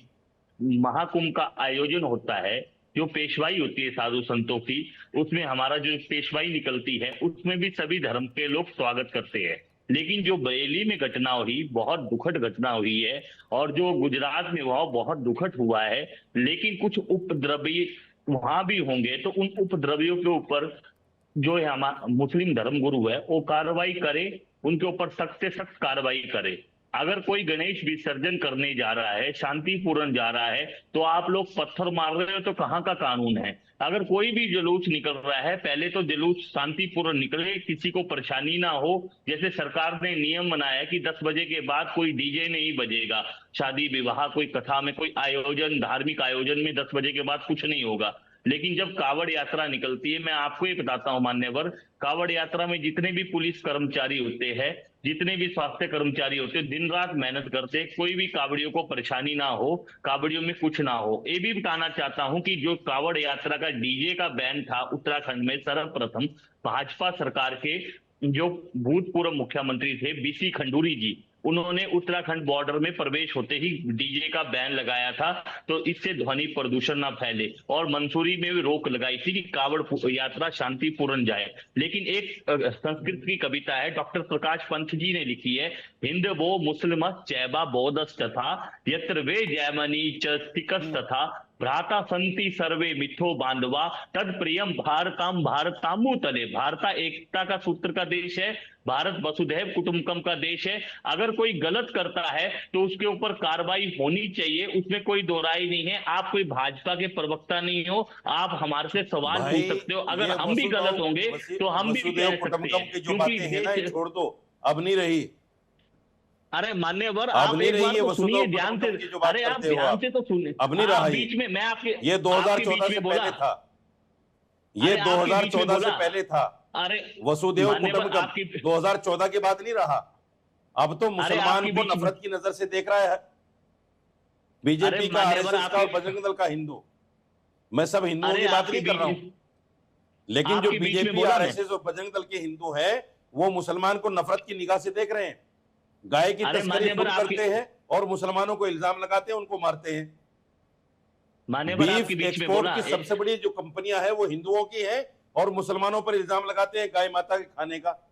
महाकुंभ का आयोजन होता है, जो पेशवाई होती है साधु संतों की, उसमें हमारा जो पेशवाई निकलती है उसमें भी सभी धर्म के लोग स्वागत करते हैं। लेकिन जो बरेली में घटना हुई, बहुत दुखद घटना हुई है, और जो गुजरात में हुआ बहुत दुखद हुआ है। लेकिन कुछ उपद्रवी वहां भी होंगे, तो उन उपद्रवियों के ऊपर जो है हमारा मुस्लिम धर्मगुरु है वो कार्रवाई करे, उनके ऊपर सख्त से सख्त कार्रवाई करे। अगर कोई गणेश विसर्जन करने जा रहा है, शांतिपूर्ण जा रहा है, तो आप लोग पत्थर मार रहे हो, तो कहाँ का कानून है? अगर कोई भी जुलूस निकल रहा है, पहले तो जुलूस शांतिपूर्ण निकले, किसी को परेशानी ना हो। जैसे सरकार ने नियम बनाया कि 10 बजे के बाद कोई डीजे नहीं बजेगा, शादी विवाह, कोई कथा में, कोई आयोजन, धार्मिक आयोजन में 10 बजे के बाद कुछ नहीं होगा। लेकिन जब कावड़ यात्रा निकलती है, मैं आपको ये बताता हूं मान्यवर, कावड़ यात्रा में जितने भी पुलिस कर्मचारी होते हैं, जितने भी स्वास्थ्य कर्मचारी होते हैं, दिन रात मेहनत करते हैं, कोई भी कावड़ियों को परेशानी ना हो, कावड़ियों में कुछ ना हो। ये भी बताना चाहता हूं कि जो कावड़ यात्रा का डीजे का बैन था उत्तराखंड में, सर्वप्रथम भाजपा सरकार के जो भूतपूर्व मुख्यमंत्री थे बीसी खंडूरी जी, उन्होंने उत्तराखंड बॉर्डर में प्रवेश होते ही डीजे का बैन लगाया था, तो इससे ध्वनि प्रदूषण ना फैले। और मंसूरी में भी रोक लगाई थी कि कावड़ यात्रा शांतिपूर्ण जाए। लेकिन एक संस्कृत की कविता है, डॉक्टर प्रकाश पंत जी ने लिखी है, हिंद वो मुस्लिम चैबा बौद्धस तथा यत्र वे जैमनी चतिकस तथा भ्राता संति सर्वे मिथो बांधवा तद प्रियम भारताम भारतामु तले। भारत एकता का सूत्र का देश है, भारत वसुधैव कुटुंबकम का देश है। अगर कोई गलत करता है तो उसके ऊपर कार्रवाई होनी चाहिए, उसमें कोई दो राय नहीं है। आप कोई भाजपा के प्रवक्ता नहीं हो, आप हमारे से सवाल पूछ सकते हो। अगर हम भी गलत होंगे तो हम भी कह सकते हैं, की जो बातें हैं ना, ये छोड़ दो, अब नहीं रही। अरे मान्यवर, अब आप नहीं एक रही बार है तो वसुधैव सुनिए ध्यान से। कुटुंबकम की जो बात अरे आप करते हो ध्यान आप। से तो सुनिए। अब नहीं रहा बीच में मैं आपके ये 2014 से पहले था, ये 2014 से पहले था। अरे वसुधैव मान्यवर, कुटुंबकम आपकी 2014 के बाद नहीं रहा। अब तो मुसलमान आपके को बीच में- नफरत की नजर से देख रहा है बीजेपी अरे का, मान्यवर, आरएसएस का और आपके- बजरंग दल का हिंदू। मैं सब हिंदुओं अरे की बात आपके नहीं कर रहा बीच हूं, में- लेकिन जो आपके बीच में बीजेपी, बोला मैं। आरएसएस और बजरंग दल के हिंदू हैं, वो मुसलमान को नफरत की निगाह से देख रहे हैं। गाय की अरे तस्करी मान्यवर, खुद आपकी- करते हैं और मुसलमानों को इल्जाम लगाते हैं, उनको मारते हैं। मान्यवर, बीफ आपके बीच में एक्सपोर्ट बोला की सबसे बड़ी जो कंपनियां हैं वो हिंदुओं की हैं और मुसलमानों पर इल्जाम लगाते हैं गाय माता के खाने का।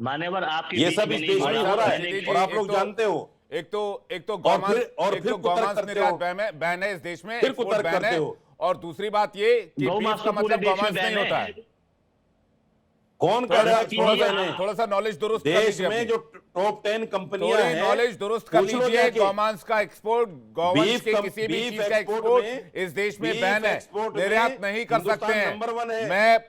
मान्यवर, आपके ये बीच सब में इस नहीं देश बोला। में हो रहा मैंने- है और आप लोग जानते हो। एक तो और गौमांस फिर गौमांस करते निर्यात हो। बैन है इस देश में, फिर एक्सपोर्ट कुतर्क बैन करते है। हो। और दूसरी बात ये कि गौमांस बीफ का तो पूरे मतलब देश में गौमांस बैन नहीं है। होता है। कौन कह रहा है? थोड़ा सा नॉलेज दुरुस्त कर देश लीजिए में अपनी। जो टॉप 10 कंपनियां थोड़ी हैं, नॉलेज दुरुस्त कर पूछ लो लीजिए। जाके। गौमांस का एक्सपोर्ट, गौवंश बीफ के कम- किसी भी बीफ चीज का एक्सपोर्ट एक्सपोर्ट में- इस देश में बीफ बैन है, एक्सपोर्ट में निर्यात नहीं कर हिंदुस्तान सकते हैं। नंबर 1 है। मैं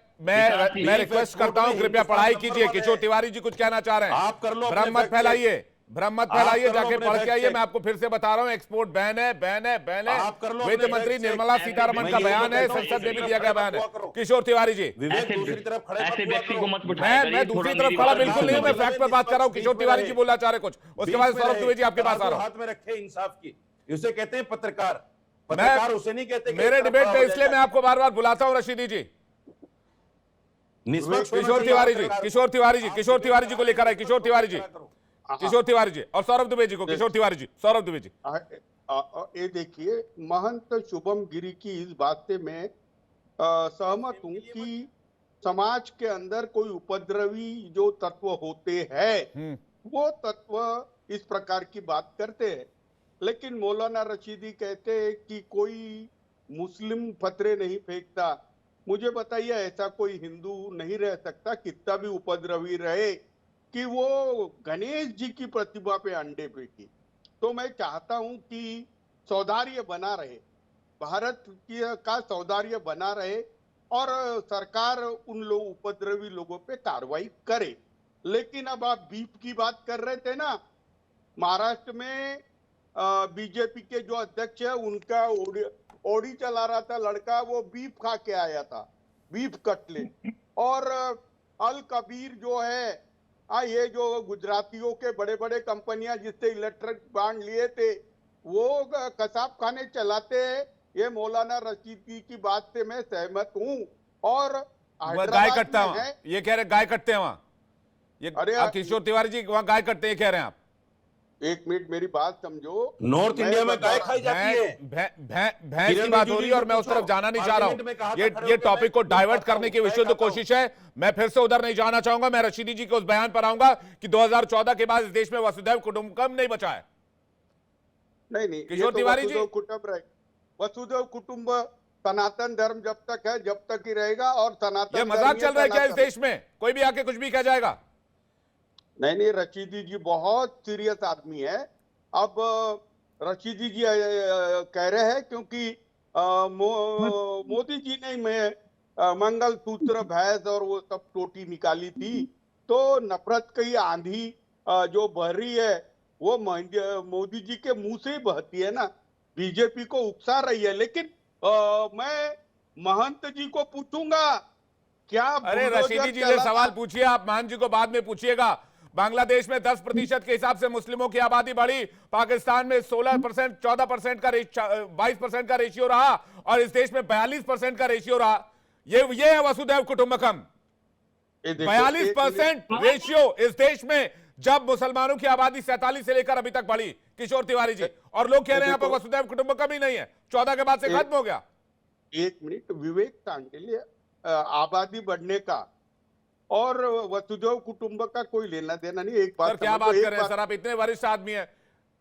बीफ रिक्वेस्ट एक्सपोर्ट करता हूं, में कृपया हिंदुस्तान पढ़ाई नंबर कीजिए। 1 है। किशोर तिवारी जी कुछ कहना चाह रहे हैं, आप कर लो अपने भ्रम मत फैक्ट चेक। फैलाइए, भ्रम मत आप फैलाइए। कर लो जाके अपने पढ़ फैक्ट के आइए। चेक। मैं आपको फिर से बता रहा हूं, एक्सपोर्ट बैन है, बैन है, बैन है। आप कर लो वित्त अपने मंत्री फैक्ट चेक। निर्मला सीतारमन मैं का यही बयान है, कहता हूं, संसद में भी इसी दिया गया तरफ बयान है। खड़े मत हुआ करो। किशोर तिवारी जी, विवेक दूसरी तरफ खड़े मत ऐसे हुआ व्यक्ति करो। को मत बिठाया मैं करिए, दूसरी थोड़ा तरफ मेरी खड़ा बात बिल्कुल नहीं हूं। मैं सुनिए। फैक्ट पर बात कर रहा हूं। किशोर तिवारी जी बोलना चाह रहे कुछ, उसके बाद सौरभ द्विवेदी जी आपके पास आ रहा हूं। हाथ में रखे इंसाफ की, उसे कहते हैं पत्रकार। पत्रकार उसे नहीं कहते कि मेरे एक तरफ डिबेट खड़ा पे हो इसलिए जाएगा। मैं आपको बार बार बुलाता हूं रशीदी जी। निष्पक्ष होना किशोर चाहिए तिवारी जी, पत्रकार को। किशोर तिवारी जी, किशोर तिवारी जी को लेकर आए। किशोर तिवारी जी, करो। किशोर तिवारी जी और सौरभ दुबे जी को। किशोर तिवारी जी, सौरभ दुबे जी। ये देखिए, महंत शुभम गिरी की इस बात से मैं सहमत हूं कि समाज के अंदर कोई उपद्रवी जो तत्व होते हैं वो तत्व इस प्रकार की बात करते हैं। लेकिन मौलाना रशीदी कहते हैं कि कोई मुस्लिम पत्थरे नहीं फेंकता। मुझे बताइए, ऐसा कोई हिंदू नहीं रह सकता, कितना भी उपद्रवी रहे, कि वो गणेश जी की प्रतिभा पे अंडे फेंके। तो मैं चाहता हूं कि सौदार्य बना रहे, भारत की का सौदार्य बना रहे और सरकार उन लोग उपद्रवी लोगों पे कार्रवाई करे। लेकिन अब आप बीफ की बात कर रहे थे ना, महाराष्ट्र में बीजेपी के जो अध्यक्ष है उनका ओडी चला रहा था लड़का, वो बीफ खा के आया था, बीफ कटलेट। और अल कबीर जो है, ये जो गुजरातियों के बड़े बड़े कंपनियां जिससे इलेक्ट्रिक बांड लिए थे, वो कसाब खाने चलाते हैं। ये मौलाना रशीदी की बात से मैं सहमत हूं। और गाय कटता है वहां, ये कह रहे गाय कटते हैं वहां। ये अरे आप किशोर तिवारी जी वहां गाय कटते हैं कह रहे हैं आप। एक मिनट मेरी बात समझो। नॉर्थ इंडिया में गाय खाई जाती है। भैंस की बात हो रही है और मैं उस तरफ जाना नहीं चाह रहा हूं। ये टॉपिक को डाइवर्ट करने की विशुद्ध कोशिश है। मैं फिर से उधर नहीं जाना चाहूंगा। मैं रशीदी जी के उस बयान पर आऊंगा कि 2014 के बाद इस देश में वसुधैव कुटुंबकम नहीं बचा है। नहीं, किशोर तिवारी जी, वसुधैव कुटुंब सनातन धर्म जब तक है, जब तक ही रहेगा। और सनातन ये मजाक चल रहा है क्या इस देश में? कोई भी आके कुछ भी कह जाएगा? नहीं, रशीदी जी बहुत सीरियस आदमी है। अब रशीदी जी कह रहे हैं क्योंकि मोदी जी ने मंगल सूत्र, भैंस और वो सब टोटी निकाली थी, तो नफरत की आंधी जो बह रही है वो मोदी जी के मुंह से ही बहती है ना, बीजेपी को उकसा रही है। लेकिन मैं महंत जी को पूछूंगा, क्या अरे रशीदी जी से सवाल पूछिए, आप महंत जी को बाद में पूछिएगा। बांग्लादेश में 10% के हिसाब से मुस्लिमों की आबादी बढ़ी, पाकिस्तान में 16%, 14% का 22% का रेशियो रहा और इस देश में 42% का रेशियो रहा। ये है वसुधैव कुटुंबकम। 42% रेशियो इस देश में, जब मुसलमानों की आबादी 47 से लेकर अभी तक बढ़ी। किशोर तिवारी जी, और लोग कह रहे हैं यहाँ पर वसुधैव कुटुंबकम ही नहीं है, 14 के बाद से खत्म हो गया। एक मिनट, विवेक सांडिल्य, आबादी बढ़ने का और वसुधैव कुटुंब का कोई लेना देना नहीं। एक बात सर क्या बात कर रहे हैं सर, आप इतने वरिष्ठ आदमी हैं।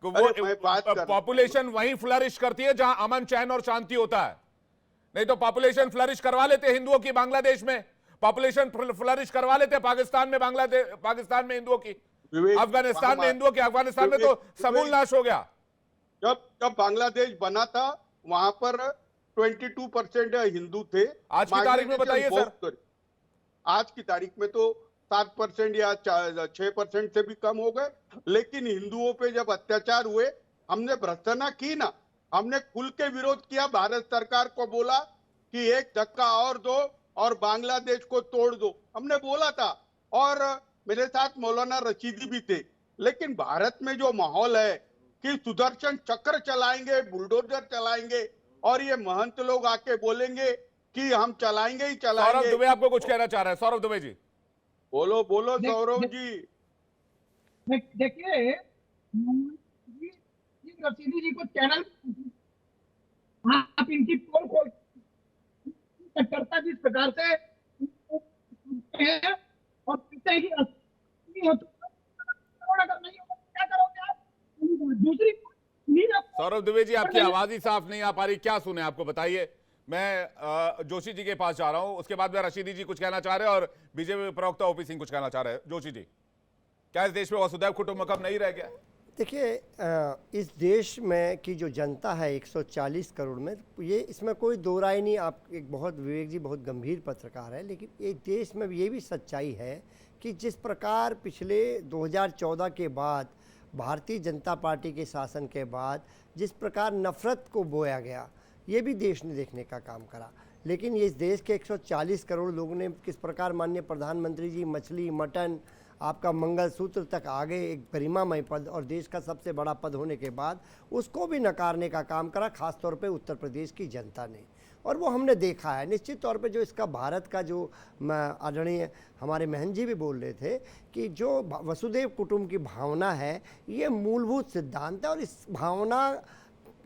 अरे मैं बात कर पॉपुलेशन वहीं फ्लरिश करती है जहां अमन चैन और शांति होता है, नहीं तो पॉपुलेशन फ्लरिश करवा लेते हिंदुओं की बांग्लादेश में, पॉपुलेशन फ्लरिश करवा लेते पाकिस्तान में, पाकिस्तान में हिंदुओं की, अफगानिस्तान में हिंदुओं की, अफगानिस्तान में तो समूल नाश हो गया। जब बांग्लादेश बना था वहां पर 22% हिंदू थे। आज की तारीख में बताइए सर। आज की तारीख में तो 7% या 6% से भी कम हो गए। लेकिन हिंदुओं पे जब अत्याचार हुए, हमने भर्त्सना की ना, हमने खुल के विरोध किया। भारत सरकार को बोला कि एक धक्का और दो और बांग्लादेश को तोड़ दो, हमने बोला था। और मेरे साथ मौलाना रशीदी भी थे। लेकिन भारत में जो माहौल है कि सुदर्शन चक्र चलाएंगे, बुलडोजर चलाएंगे और ये महंत लोग आके बोलेंगे कि हम चलाएंगे ही चलाएंगे। सौरभ दुबे आपको कुछ कहना चाह रहा है। सौरभ दुबे जी बोलो बोलो सौरभ जी। देखिए रशीदी जी को चैनल आप इनकी पोल खोल करता जिस प्रकार से है और कहते हैं कि अगर नहीं होगा क्या करोगे आप। दूसरी सौरभ दुबे जी आपकी आवाज ही साफ नहीं आ पा रही, क्या सुने आपको बताइए। मैं जोशी जी के पास जा रहा हूं, उसके बाद में रशीदी जी कुछ कहना चाह रहे हैं और बीजेपी प्रवक्ता ओपी सिंह कुछ कहना चाह रहे हैं। जोशी जी, क्या इस देश में वसुधैव कुटुंबकम नहीं रह गया? देखिए इस देश में की जो जनता है 140 करोड़ में, ये इसमें कोई दो राय नहीं। आप एक बहुत विवेक जी बहुत गंभीर पत्रकार है, लेकिन एक देश में ये भी सच्चाई है कि जिस प्रकार पिछले 2014 के बाद भारतीय जनता पार्टी के शासन के बाद जिस प्रकार नफरत को बोया गया, ये भी देश ने देखने का काम करा। लेकिन ये इस देश के 140 करोड़ लोगों ने किस प्रकार माननीय प्रधानमंत्री जी मछली, मटन, आपका मंगलसूत्र तक आ गए, एक गरिमामय पद और देश का सबसे बड़ा पद होने के बाद उसको भी नकारने का काम करा, खास तौर पे उत्तर प्रदेश की जनता ने। और वो हमने देखा है निश्चित तौर पे। जो इसका भारत का जो आदरणीय हमारे महन जी भी बोल रहे थे कि जो वसुधैव कुटुंब की भावना है, ये मूलभूत सिद्धांत है और इस भावना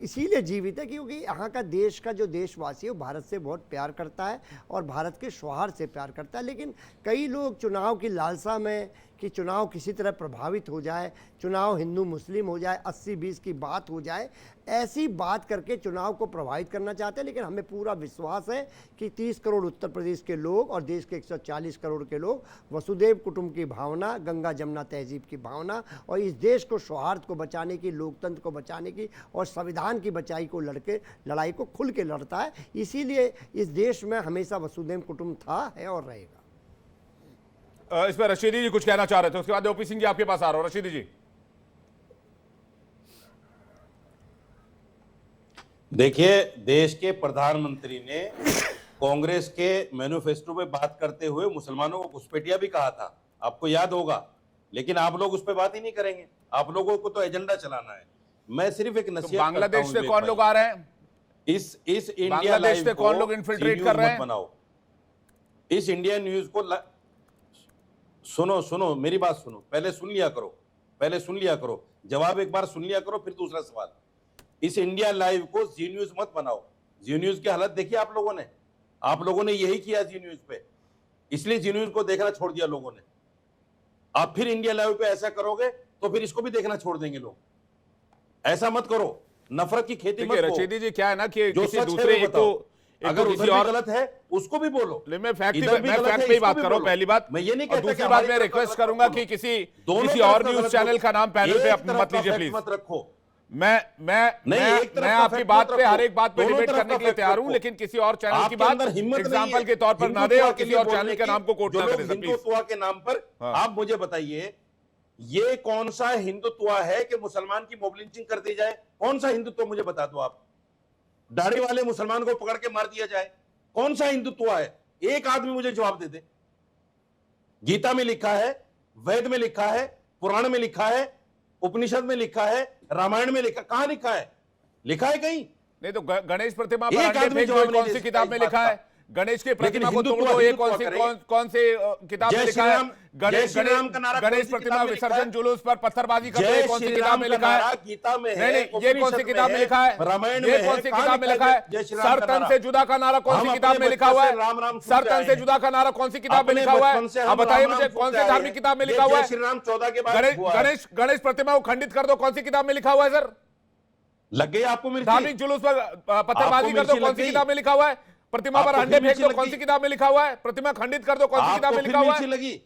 इसीलिए जीवित है क्योंकि यहाँ का देश का जो देशवासी है वो भारत से बहुत प्यार करता है और भारत के सौहार्द से प्यार करता है। लेकिन कई लोग चुनाव की लालसा में कि चुनाव किसी तरह प्रभावित हो जाए, चुनाव हिंदू मुस्लिम हो जाए, 80-20 की बात हो जाए, ऐसी बात करके चुनाव को प्रभावित करना चाहते हैं। लेकिन हमें पूरा विश्वास है कि 30 करोड़ उत्तर प्रदेश के लोग और देश के 140 करोड़ के लोग वसुधैव कुटुंब की भावना, गंगा जमुना तहजीब की भावना और इस देश को सौहार्द को बचाने की, लोकतंत्र को बचाने की और संविधान की लड़ाई को खुल के लड़ता है। इसीलिए इस देश में हमेशा वसुधैव कुटुंब था, है और रहेगा। इस पर रशीदी जी कुछ कहना चाह रहे थे, उसके बाद ओपी सिंह जी आपके पास आ रहा हूं। रशीदी जी देखिए, देश के प्रधानमंत्री ने कांग्रेस के मैनिफेस्टो में बात करते हुए मुसलमानों को घुसपैठिया भी कहा था, आपको याद होगा। लेकिन आप लोग उस पर बात ही नहीं करेंगे, आप लोगों को तो एजेंडा चलाना है। मैं सिर्फ एक नसीहत बांग्लादेश से कौन लोग आ रहे हैं? इस इंडिया बांग्लादेश से कौन लोग इन्फिल्ट्रेट कर रहे हैं? बनाओ इस इंडिया न्यूज को सुनो मेरी बात सुनो, पहले सुन लिया करो, जवाब एक बार सुन लिया करो, फिर दूसरा सवाल। इस इंडिया लाइव को जी न्यूज मत बनाओ। जी न्यूज की हालत देखिए आप लोगों ने यही किया जी न्यूज पे, इसलिए जी न्यूज को देखना छोड़ दिया लोगों ने। आप फिर इंडिया लाइव पे ऐसा करोगे तो फिर इसको भी देखना छोड़ देंगे लोग। ऐसा मत करो, नफरत की खेती मत करो। रशीदी जी क्या है ना कि जो किसी सच दूसरे है वो अगर उधर भी गलत है उसको भी बोलो। मैं फैक्ट पे ही बात कर रहा हूं, पहली बात। मैं ये नहीं और कहता दूसरी बात मैं रिक्वेस्ट करूंगा कि किसी और न्यूज चैनल का नाम पैनल पे मत लीजिए प्लीज। मत रखो। मैं आपकी बात पे हर एक बात पे डिबेट करने के लिए तैयार हूं, लेकिन किसी और चैनल की बात एग्जांपल के तौर पर ना दे और किसी और चैनल के नाम को कोट ना करें हिंदुत्व के नाम पर। आप मुझे बताइए, ये कौन सा हिंदुत्व है कि मुसलमान की मॉब लिंचिंग कर दी जाए? कौन सा हिंदुत्व मुझे बता दो आप। दाढ़ी वाले मुसलमान को पकड़ के मार दिया जाए, कौन सा हिंदुत्व है? एक आदमी मुझे जवाब दे दे। गीता में लिखा है, वेद में लिखा है, पुराण में लिखा है, उपनिषद में लिखा है, रामायण में लिखा, कहां लिखा है? लिखा है कहीं? नहीं तो गणेश प्रतिमा पर अंडे फेंक दो, कौन सी किताब में लिखा है? गणेश की प्रतिमा को तोड़ दो, ये कौन से किताब में लिखा है? गणेश प्रतिमा विसर्जन जुलूस पर पत्थरबाजी कर दो, ये कौन सी किताब में लिखा है? गीता में नहीं, ये कौन सी किताब में लिखा है? रामायण ये कौन सी किताब में लिखा है? सर तन से जुदा का नारा कौन सी किताब में लिखा हुआ है? सर तन से जुदा का नारा कौन सी किताब में लिखा हुआ है? आप बताइए मुझे, कौन से धार्मिक किताब में लिखा हुआ है? श्री राम 14 के बाद गणेश प्रतिमा को खंडित कर दो, कौन सी किताब में लिखा हुआ है सर? लग गई आपको मिर्ची? धार्मिक जुलूस पर पत्थरबाजी कर दो, कौन सी किताब में लिखा हुआ है? प्रतिमा पर अंडे फेंक दो, कौन सी किताब में लिखा हुआ है? प्रतिमा खंडित कर दो, कौन सी किताब में लिखा हुआ है? लगी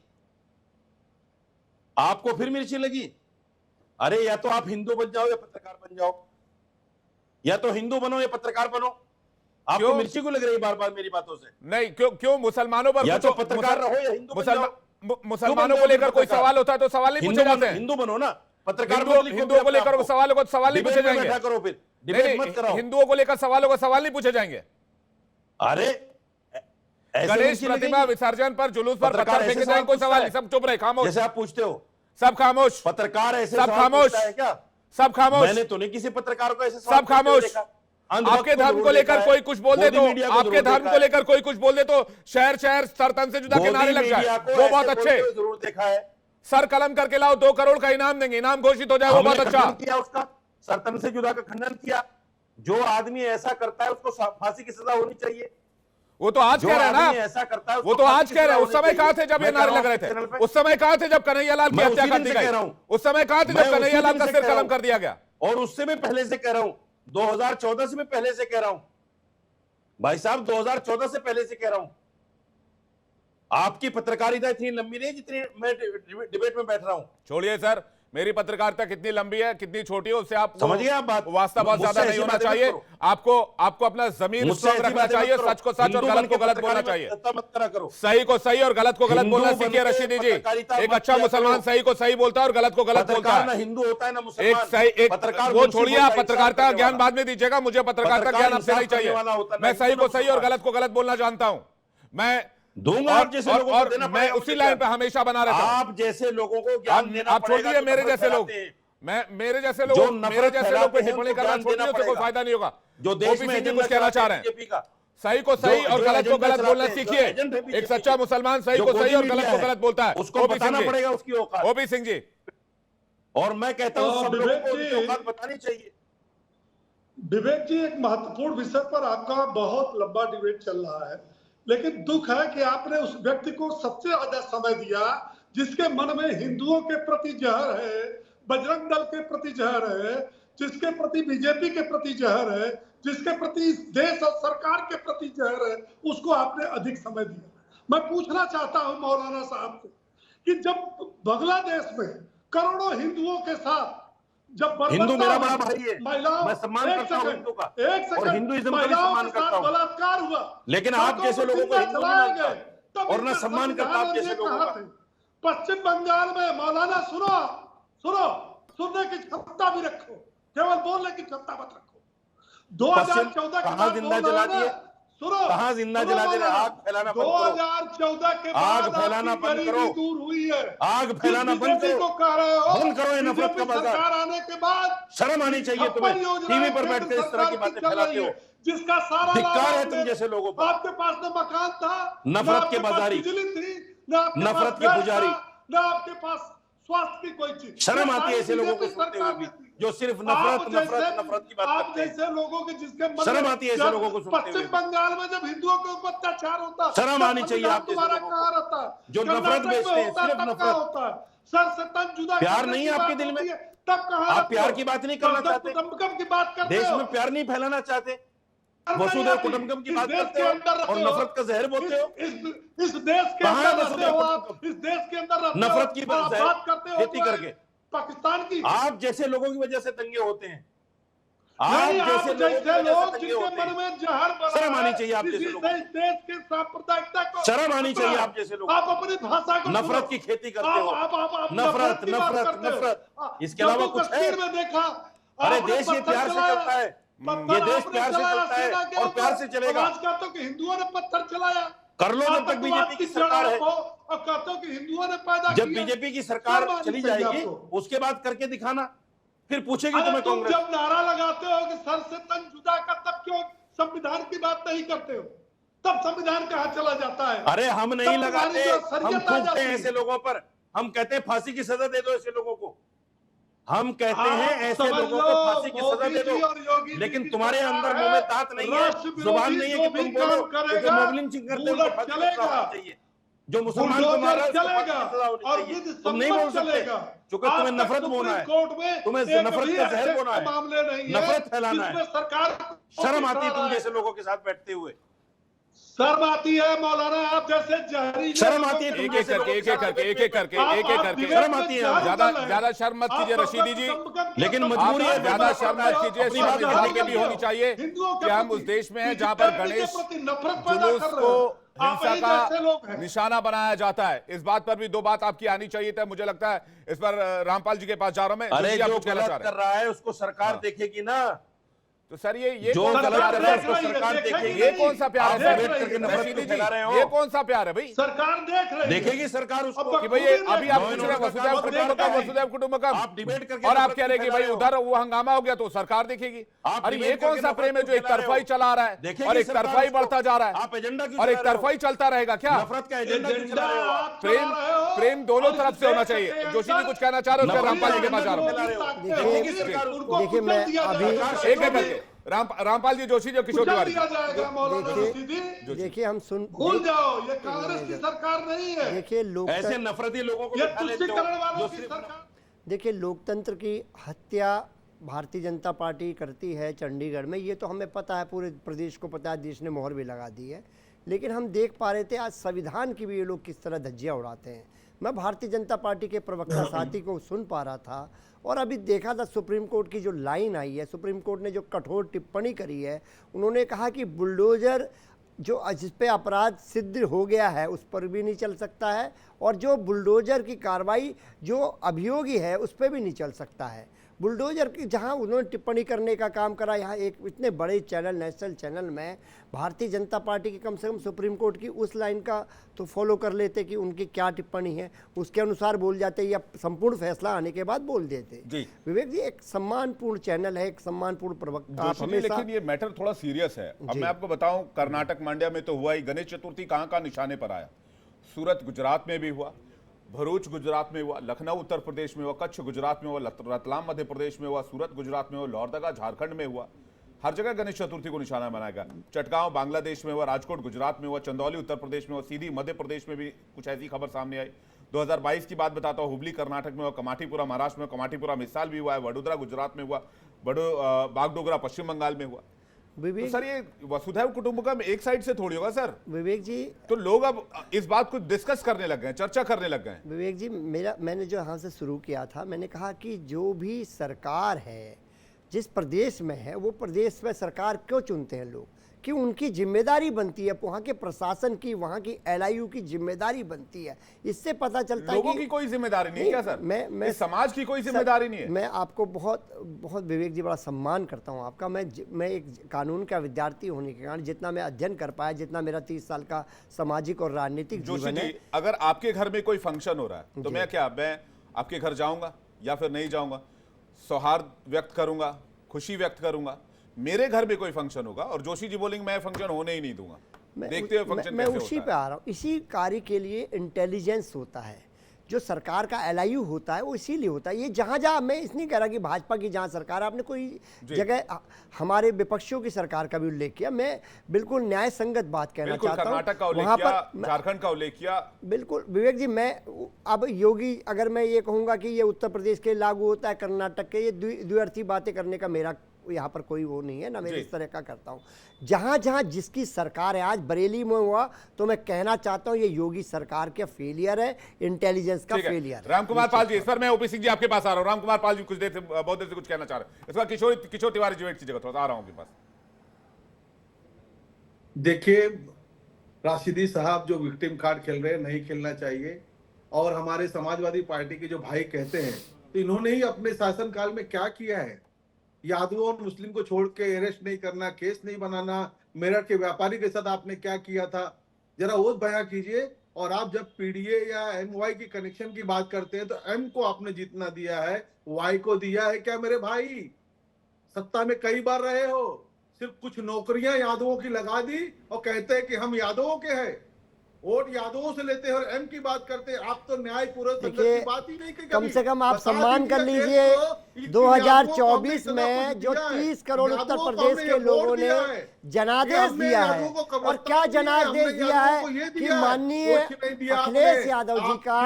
आपको फिर मिर्ची लगी? अरे या तो आप हिंदू बन जाओ या पत्रकार बन जाओ, या तो हिंदू बनो या पत्रकार बनो। आपको मिर्ची को लग रही बार बार मेरी बातों से? नहीं, क्यों मुसलमानों पर या तो पत्रकार रहो या हिंदू बन जाओ। मुसलमानों को लेकर कोई सवाल होता है तो सवाल नहीं पूछे जाते हैं। हिंदू बनो ना, पत्रकार हिंदुओं को लेकर सवाल होगा तो सवाल नहीं पूछे जाएंगे। करो फिर डिबेट मत कराओ। हिंदुओं को लेकर सवाल होगा, सवाल नहीं पूछे जाएंगे। अरे गणेश प्रतिमा विसर्जन पर जुलूस पर पत्थर फेंके जाएंगे, कोई सवाल नहीं, सब चुप रहे, खामोश। जैसे आप पूछते हो, सब खामोश। पत्रकार ऐसे सब खामोश है क्या? सब खामोश। मैंने तो नहीं किसी पत्रकार को ऐसे सब खामोश। आपके धर्म को लेकर कोई कुछ बोल दे तो, आपके धर्म को लेकर कोई कुछ बोल दे तो शहर शहर सर तन से जुदा के नारे लग जाए, वो बहुत अच्छे। जरूर देखा है। सर कलम करके लाओ, 2 करोड़ का इनाम देंगे, इनाम घोषित हो जाए, वो बहुत अच्छा किया। उसका सरतन से जुदा का खंडन किया। जो आदमी ऐसा करता है उसको फांसी की सजा होनी चाहिए। वो तो आज कह रहे हैं ना, ऐसा करता है वो तो आज कह रहे हैं। उस समय कहां थे जब ये नारे लग रहे थे? उस समय कहां थे जब कन्हैयालाल की हत्या कर दी गई? उस समय कहां थे जब कन्हैयालाल का सिर कलम कर दिया गया? और उससे मैं पहले से कह रहा हूं, 2014 से मैं पहले से कह रहा हूं भाई साहब, 2014 से पहले से कह रहा हूं। आपकी पत्रकारिता इतनी लंबी नहीं जितनी मैं डिबेट में बैठ रहा हूं। छोड़िए सर, मेरी पत्रकारिता कितनी लंबी है कितनी छोटी है उससे आप समझ गए आप बात। वास्ता बहुत ज्यादा नहीं होना चाहिए। आपको अपना जमीन स्ट्रांग रखना चाहिए, सच को सच और गलत को गलत बोलना चाहिए। सही को सही और गलत को गलत बोलना सीखिए रशीदी जी। एक अच्छा मुसलमान सही को सही बोलता है और गलत को गलत बोलता है। ना हिंदू होता है ना एक मुसलमान। सही वो छोड़िए, आप पत्रकारिता का ज्ञान बाद में दीजिएगा, मुझे पत्रकारिता ज्ञान आपसे नहीं चाहिए। मैं सही को सही और गलत को गलत बोलना जानता हूं। मैं दूंगा आप जैसे लोगों को देना मैं उसी लाइन पे हमेशा बना रहता हूं। आप जैसे लोगों को ज्ञान देना आप छोड़ दीजिए, मेरे जैसे लोग, मेरे जैसे लोग पे टिप्पणी करना छोड़ दीजिए, उससे कोई फायदा नहीं होगा। जो देश में कुछ कहना चाह रहे हैं, सही को सही और गलत को गलत बोलना सीखिए। एक सच्चा मुसलमान सही को सही और गलत को गलत बोलता है, उसको बताना पड़ेगा उसकी औकात। ओपी सिंह जी, और मैं कहता हूं सब लोगों को उसकी औकात बतानी चाहिए। विवेक जी, एक महत्वपूर्ण विषय पर आपका बहुत लंबा डिबेट चल रहा है, लेकिन दुख है कि आपने उस व्यक्ति को सबसे ज्यादा समय दिया जिसके मन में हिंदुओं के प्रति जहर है, बजरंग दल के प्रति जहर है, जिसके प्रति बीजेपी के प्रति जहर है, जिसके प्रति इस देश और सरकार के प्रति जहर है, उसको आपने अधिक समय दिया। मैं पूछना चाहता हूं मौलाना साहब से कि जब बांग्लादेश में करोड़ों हिंदुओं के साथ जब हिंदू मेरा बड़ा भाई है, महिलाओं, मैं सम्मान करता हूं हिंदू का, एक सेकंड, और हिंदुइज्म का भी महिलाओं सम्मान के करता साथ हूं, बलात्कार हुआ, लेकिन आप जैसे लोगों को हिंदू नहीं मानता और ना सम्मान करता आप जैसे लोगों का। पश्चिम बंगाल में मौलाना सुनने की क्षमता भी रखो, केवल बोलने की क्षमता मत रखो। 2014 के बाद जिंदा जला दिए, कहां जिंदा जला दिए? आग फैलाना बंद करो। 2014 के बाद आग फैलाना बंद करो, दूर हुई है। आग फैलाना बंद करो, कह रहे हो बंद करो ये नफरत का बाजार। आने के बाद शर्म आनी चाहिए तुम्हें, टीवी पर बैठकर इस तरह की बातें फैलाते हो। जिसका सारा धिक्कार है तुम जैसे लोगों पर। आपके पास न मकान था, नफरत के बाजारी, बिजली थी, नफरत के पुजारी, न आपके पास स्वास्थ्य की कोई चीज। शर्म आती है ऐसे लोगों को सुनते हुए भी जो सिर्फ नफरत की बात करते हैं। जैसे लोगों के जिसके मन शर्म आती है ऐसे लोगों को सुनते हुए। पश्चिम बंगाल में जब हिंदुओं के ऊपर अत्याचार होता है, शर्म आनी चाहिए आप जैसे लोगों कहाँ रहता है? जो नफरत बेचते हैं, सिर्फ नफरत होता है, सर से तन जुदा, प्यार नहीं है आपके दिल में, तब कहाँ आप प्यार की बात नहीं करना चाहते, कुटुंबकम की बात करते देश हो, में प्यार नहीं फैलाना चाहते, वसुधैव कुटुंबकम की बात करते हो और नफरत का जहर बोलते हो। इस देश के अंदर रहते हो आप, इस देश के अंदर रहते हो, नफरत की बात करते हो खेती करके पाकिस्तान की। आप जैसे लोगों की वजह से दंगे होते हैं, आप जैसे लोग जिनके होते मन हैं। में जहर भरा शर्म आनी है, चाहिए आप जैसे इसी लोगों को। देश के सांप्रदायिकता को शर्म आनी चाहिए आप जैसे लोग। आप अपनी भाषा को नफरत की खेती करते हो, आप नफरत की बात नफरत करते हो। नफरत, इसके अलावा कुछ है? कश्मीर में देखा, अरे आपने देश ये पत्थर प्यार से चलाया, चलता है, पत्थर ये देश आपने प्यार से चलाया चलता है सेना के और ऊपर। प्यार से चलेगा। आज कहते हो कि हिंदुओं ने पत्थर चलाया, कर लो जब तक बीजेपी की सरकार है, और कहते हो कि हिंदुओं ने पैदा जब किया। बीजेपी की सरकार शर्म आनी चली चाहिए जाएगी आपको। उसके बाद करके दिखाना, फिर पूछेगी अरे तुम्हें तुम कांग्रेस। जब नारा लगाते हो कि सर से तन जुदा का, तब क्यों संविधान की बात नहीं करते हो? तब संविधान कहाँ चला जाता है? अरे हम नहीं तब तुम्हारी लगाते, जो हम असलियत आ थूकते जाती हैं है। ऐसे लोगों पर। हम कहते हैं फांसी की सजा दे दो ऐसे लोगों को। हम कहते आप हैं ऐसे समझ लोगों लो, को फांसी की सजा मोदी दे जी और दो, योगी जी लेकिन की तुम्हारे सरकार अंदर है, मुंह में दांत नहीं है, राष्ट्र जुबान विरोधी नहीं है जो कि भी तुम बोलो काम करेगा, मॉब लिंचिंग करते हैं, बुलेट फांसी की सजा चलेगा, होनी चाहिए। जो मुसलमान को मार रहा है उसको फांसी चलेगा की सजा होनी और चाहिए। विधि तुम नहीं बोल सम्मत सकते चलेगा। क्योंकि आज तुम्हें तक नफरत बोना सुप्रीम है, कोर्ट में तुम्हें एक नफरत भी का जहर ऐसे बोना है, मामले नहीं है नफरत फैलाना है। जिसमें सरकार शर्म आती है दिखा तुम रहा है। जैसे लोगों के साथ बैठते हुए, शर्म आती है मौलाना, आप जैसे जहरीले शर्म लोगों आती है के तुम एक एक जैसे करके लोगों एक के एक साथ करके एक बैठने एक करके आप- एक एक आप करके विवेक शर्म में आती है। जहर ज्यादा उगल रहे हैं। ज्यादा शर्म मत कीजिए आप रशीदी जी, लेकिन आप मजबूरी है, ज्यादा शर्म मत कीजिए। अपनी शर्म बात इस रखो। बात की भी होनी चाहिए हिंदुओं कि हम उस देश में हैं जहां पर गणेश नफरत पैदा जुलूस कर को रहे हो। आप हिंसा ही जैसे लोग का हैं। निशाना बनाया जाता है। इस बात पर भी दो बात आपकी आनी चाहिए था, मुझे लगता है इस पर रामपाल जी के पास जा रहा हूं मैं। अरे जोशी, आप जो कुछ कहना चाह गलत रहे कर हैं? रहा है उसको सरकार हाँ। देखेगी ना। तो सर ये जो कौन सा गलत प्यार कर है? रहा है देख उसको रही है, सरकार देखेगी देखेगी। ये कौन सा प्यार आप है डिबेट सर? करके नफरत रशीदी को जी, फैला रहे हो। ये कौन सा प्यार है भाई? सरकार देख रही है। देखेगी सरकार उसको अब कि भाई अभी आप पूछ रहे हैं वसुधैव कुटुंबकम, वसुधैव कुटुंबकम, आप डिबेट करके और आप नफरत कह रहे हैं कि फैला भाई हो। उधर वो हंगामा हो गया तो सरकार देखेगी। आप अरे ये डिबेट कौन करके सा प्रेम है नफरत जो एक फैला रहे तरफा ही हो। चला रहा है देखेगी और एक सरकार तरफा ही उसको। बढ़ता जा रहा है आप एजेंडा क्यों और एक चला रहे हो? तरफा ही चलता रहेगा क्या? नफरत का एजेंडा क्यों एजेंडा चला रहे हो आप? आप चला रहे हो प्रेम दोनों और तरफ इस से होना देश चाहिए। के जोशी जी अंदर कुछ कहना चाह रहे हो? नफरत रामपाल जी के पास जा रहा हूँ। देखेगी सरकार उसको। देखिए, मैं अभी- एक एक करके रामपाल जी, जोशी जी, किशोर तिवारी दिया जाएगा मौलाना देखिए- रशीदी। देखिए हम सुन भूल जाओ, ये कांग्रेस की सरकार नहीं है, देखिए ऐसे लोकतंत्र नफरती लोगों को ये बिठा लेते हो, तुष्टिकरण वालों जो की सिर्फ सरकार। देखिए लोकतंत्र की हत्या भारतीय जनता पार्टी करती है चंडीगढ़ में, ये तो हमें पता है, पूरे प्रदेश को पता है, देश ने मोहर भी लगा दी है। लेकिन हम देख पा रहे थे आज संविधान की भी ये लोग किस तरह धज्जियां उड़ाते हैं। मैं भारतीय जनता पार्टी के प्रवक्ता साथी को सुन पा रहा था और अभी देखा था सुप्रीम कोर्ट की जो लाइन आई है, सुप्रीम कोर्ट ने जो कठोर टिप्पणी करी है, उन्होंने कहा कि बुलडोजर जो जिस पे अपराध सिद्ध हो गया है उस पर भी नहीं चल सकता है और जो बुलडोजर की कार्रवाई जो अभियोगी है उस पर भी नहीं चल सकता है। बुलडोजर की जहां उन्होंने टिप्पणी करने का काम करा, यहाँ एक इतने बड़े चैनल, नेशनल चैनल में भारतीय जनता पार्टी की कम से कम सुप्रीम कोर्ट की उस लाइन का तो फॉलो कर लेते कि उनकी क्या टिप्पणी है, उसके अनुसार बोल जाते या संपूर्ण फैसला आने के बाद बोल देते। जी विवेक जी, एक सम्मानपूर्ण चैनल है, एक सम्मानपूर्ण प्रवक्ता, आप जोशी जी, हमेशा लेकिन ये मैटर थोड़ा सीरियस है। अब मैं आपको बताऊं, कर्नाटक मांड्या में तो हुआ ही, गणेश चतुर्थी कहां कहां निशाने पर आया। सूरत गुजरात में भी हुआ, भरूच गुजरात में हुआ, लखनऊ उत्तर प्रदेश में हुआ, कच्छ गुजरात में हुआ, रतलाम मध्य प्रदेश में हुआ, सूरत गुजरात में हुआ, लोहरदगा झारखंड में हुआ। हर जगह गणेश चतुर्थी को निशाना बनाया गया। चटगांव बांग्लादेश में हुआ, राजकोट गुजरात में हुआ, चंदौली उत्तर प्रदेश में हुआ, सीधी मध्य प्रदेश में भी कुछ ऐसी खबर सामने आई। 2022 की बात बताता हूँ, हुबली कर्नाटक में हुआ, कमाटीपुरा महाराष्ट्र में, कमाटीपुरा मिसाल भी हुआ है, वडोदरा गुजरात में हुआ, बागडोगरा पश्चिम बंगाल में हुआ। तो विवेक सर ये वसुधैव कुटुंबकम एक साइड से थोड़ी होगा सर। विवेक जी तो लोग अब इस बात को डिस्कस करने लग गए, चर्चा करने लग गए। विवेक जी, मैंने जो यहाँ से शुरू किया था, मैंने कहा कि जो भी सरकार है, जिस प्रदेश में है, वो प्रदेश में सरकार क्यों चुनते हैं लोग, कि उनकी जिम्मेदारी बनती है, वहाँ के प्रशासन की, वहाँ की एलआईयू की जिम्मेदारी बनती है। इससे पता चलता है लोगों कि की कोई जिम्मेदारी नहीं है क्या सर? मैं इस समाज की कोई जिम्मेदारी नहीं है। मैं आपको बहुत बहुत विवेक जी बड़ा सम्मान करता हूँ आपका। मैं एक कानून का विद्यार्थी होने के कारण जितना मैं अध्ययन कर पाया, जितना मेरा 30 साल का सामाजिक और राजनीतिक जोशी जीवन जी, है, अगर आपके घर में कोई फंक्शन हो रहा है तो मैं आपके घर जाऊंगा या फिर नहीं जाऊंगा, सौहार्द व्यक्त करूंगा, खुशी व्यक्त करूंगा। मेरे घर में कोई फंक्शन होगा और जोशी जी बोलेंगे मैं फंक्शन होने ही नहीं दूंगा, देखते हुए फंक्शन मैं कैसे उसी होता पे है। आ रहा हूँ। इसी कार्य के लिए इंटेलिजेंस होता है, जो सरकार का एलआईयू होता है वो इसीलिए होता है। ये जहाँ जहाँ, मैं इस नहीं कह रहा कि भाजपा की जहाँ सरकार, आपने कोई जगह हमारे विपक्षियों की सरकार का भी उल्लेख किया, मैं बिल्कुल न्याय संगत बात कहना बिल्कुल, चाहता हूँ। कर्नाटक का उल्लेख वहाँ किया, पर झारखंड का उल्लेख किया। बिल्कुल विवेक जी, मैं अब योगी, अगर मैं ये कहूँगा कि ये उत्तर प्रदेश के लागू होता है, कर्नाटक के, ये द्व्यर्थी बातें करने का मेरा यहाँ पर कोई वो नहीं है ना, मैं इस तरह का करता हूँ। जहाँ जहाँ जिसकी सरकार है, आज बरेली में हुआ तो मैं कहना चाहता हूँ ये योगी सरकार का फेलियर है, इंटेलिजेंस का फेलियर। रामकुमार पाल जी, इस पर मैं ओपी सिंह जी आपके पास आ रहा हूँ। रामकुमार पाल जी बहुत देर से कुछ कहना चाह रहे हैं। इस बार किशोर तिवारी जी वेट कीजिएगा, थोड़ा आ रहा हूँ आपके पास। देखिए राशिदी साहब जो विक्टिम कार्ड खेल रहे हैं, नहीं खेलना चाहिए। और हमारे समाजवादी पार्टी के जो भाई कहते हैं, तो इन्होंने ही अपने शासनकाल में क्या किया है? यादवों और मुस्लिम को छोड़ के अरेस्ट नहीं करना, केस नहीं बनाना, मेरठ के व्यापारी के साथ आपने क्या किया था, जरा वो बयां कीजिए। और आप जब पीडीए या एमवाई की कनेक्शन की बात करते हैं तो एम को आपने जितना दिया है, वाई को दिया है क्या मेरे भाई? सत्ता में कई बार रहे हो, सिर्फ कुछ नौकरियां यादवों की लगा दी और कहते हैं कि हम यादवों के हैं, वोट यादवों से लेते हैं और एम की बात करते हैं। आप तो न्याय पूर्व की बात ही नहीं की। कम से कम आप सम्मान कर लीजिए, 2024 में जो 30 करोड़ उत्तर प्रदेश के लोगों ने जनादेश दिया है, और क्या जनादेश दिया है कि माननीय अखिलेश यादव जी का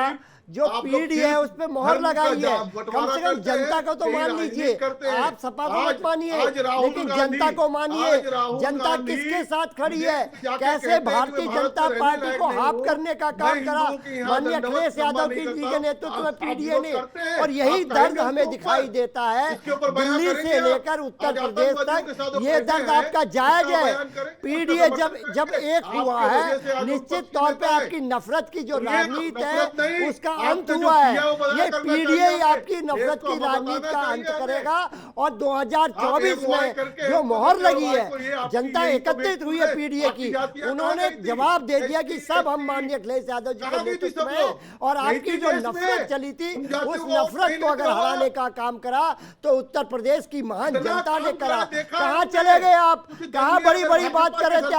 जो पीढ़ी है उस पर मोहर लगाई है। कम से कम जनता को तो मान लीजिए, आप सपा को मत मानिए, लेकिन जनता को मानिए। जनता किसके साथ खड़ी है, कैसे भारतीय जनता पार्टी को हाफ करने का काम करा माननीय अखिलेश यादव जी के नेतृत्व में पीडीए ने, और यही दर्द हमें दिखाई देता है दिल्ली से लेकर उत्तर प्रदेश तक। ये दर्द आपका जायज है। पीडीए जब एक हुआ है, निश्चित तौर पे आपकी नफरत की जो राजनीति है उसका अंत हुआ है। ये पीडीए आपकी नफरत की राजनीति का अंत करेगा, और 2024 में जो मोहर लगी है, जनता एकत्रित हुई है पीडीए की, उन्होंने जवाब दे दिया कि सब हम माननीय अखिलेश यादव जी के नेतृत्व में। और आपकी जो नफरत चली थी, उस नफरत को अगर हराने का काम करा तो उत्तर प्रदेश की महान जनता ने करा। कहां चले गए आप, कहां बड़ी बड़ी बात कर रहे थे,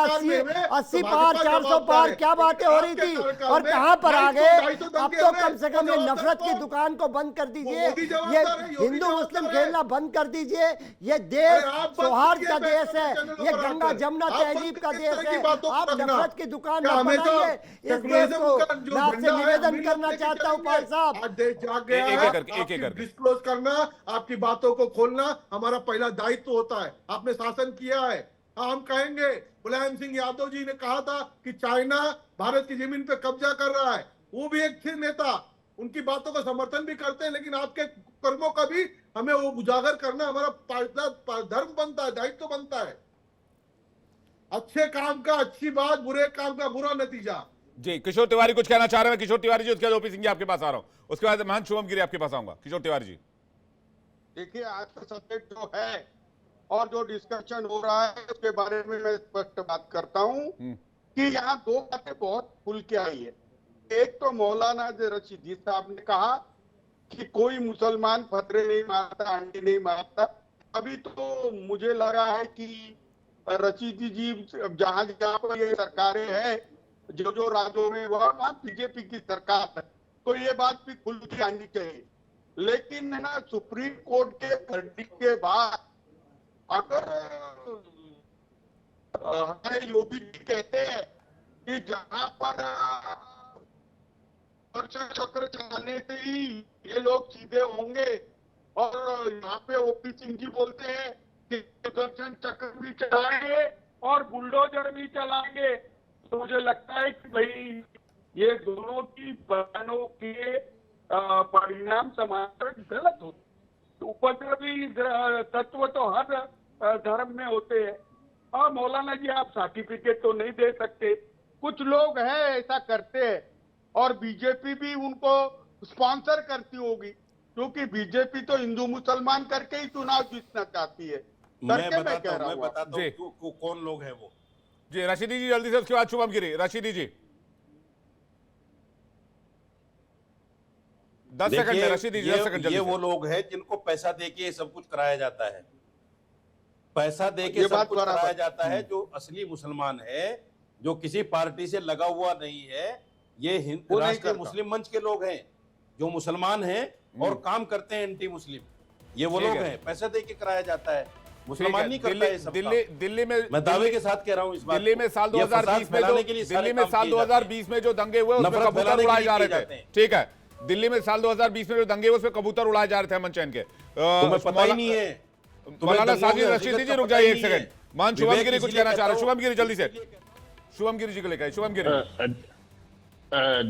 80 पार 400 पार क्या बातें हो रही थी, और कहां पर आ गए। अब तो कम से कम ये नफरत की दुकान को बंद कर दीजिए, ये हिंदू मुस्लिम खेलना बंद कर दीजिए। ये देश सौहार्द का देश है, ये गंगा जमुना तहजीब का देश है। आप नफरत की दुकान न बनाइए इस देश को। मैं आपसे निवेदन करना चाहता हूँ पाल साहब, डिस्क्लोज करना, आपकी बातों को खोलना हमारा पहला दायित्व होता है। आपने शासन किया है, हम कहेंगे मुलायम सिंह यादव जी ने कहा था कि चाइना भारत की जमीन पे कब्जा कर रहा है, वो भी एक थे नेता, उनकी बातों का समर्थन भी करते हैं, लेकिन आपके कर्मों का भी हमें वो उजागर करना हमारा धर्म बनता है, दायित्व बनता है। अच्छे काम का अच्छी बात, बुरे काम का बुरा नतीजा। जी किशोर तिवारी कुछ कहना चाह रहे हैं। किशोर तिवारी जी, उसके बाद ओपी सिंह जी आपके पास आ रहा हूं, उसके बाद महंत शुभम गिरी आपके पास आऊंगा। किशोर तिवारी जी, देखिए आज का सब्जेक्ट जो है और जो डिस्कशन हो रहा है उसके बारे में मैं स्पष्ट बात करता हूं कि यहाँ दो बातें बहुत खुल के आई है। एक तो मौलाना रशीदी साहब ने कहा कि कोई मुसलमान फतरे नहीं मारता, अंडे नहीं मारता। अभी तो मुझे लगा है कि रशीदी जी जहां जहां पर ये सरकारें हैं, जो जो राज्यों में वहां बीजेपी की सरकार है, तो ये बात भी खुल के आनी चाहिए। लेकिन है ना, सुप्रीम कोर्ट के वर्डिक्ट के बाद अगर हमारे योगी जी कहते हैं कि जहां पर चक्र चलाने से ही ये लोग सीधे होंगे, और यहाँ पे ओपी सिंह जी बोलते हैं कि सुदर्शन चक्र भी चलाएंगे और बुलडोजर भी चलाएंगे, तो मुझे लगता है कि भाई ये दोनों की बयानों के परिणाम समाज गलत होते। उपद्रवी तत्व तो हर धर्म में होते हैं। और मौलाना जी, आप सर्टिफिकेट तो नहीं दे सकते, कुछ लोग हैं ऐसा करते हैं, और बीजेपी भी उनको स्पॉन्सर करती होगी, क्योंकि बीजेपी तो हिंदू मुसलमान करके ही चुनाव जीतना चाहती है। मैं बताता हूँ कौन लोग हैं वो। जी रशीदी जी जल्दी से, उसके बाद शुभम गिरी। रशीदी जी 10 सेकंड में, रशीदी जी 10 सेकंड जल्दी। ये वो लोग हैं जिनको पैसा देके ये सब कुछ कराया जाता है, पैसा देके सब कुछ कराया जाता है। जो असली मुसलमान है, जो किसी पार्टी से लगा हुआ नहीं है, ये राष्ट्रीय मुस्लिम मंच के लोग हैं जो मुसलमान हैं और काम करते हैं एंटी मुस्लिम। ये वो लोग हैं, पैसा देके कराया जाता है, मुसलमान नहीं करता है। दिल्ली में मैं दावे के साथ कह रहा हूँ इस बात। दिल्ली में साल 2020 में जो दंगे हुए उसमें कबूतर उड़ाए जा रहे थे। ठीक है, दिल्ली में साल 2020 में जो दंगे हुए उसमें कबूतर उड़ाए जा रहे थे अमन चैन के। तुम्हें पता ही नहीं है। मौलाना साजिद रशीदी जी रुक जाइए एक सेकंड। मान शुभम गिरी कुछ कहना चाह रहे हैं। शुभम गिरी जल्दी से, शुभम गिरी जी को लेकर। शुभम गिरी,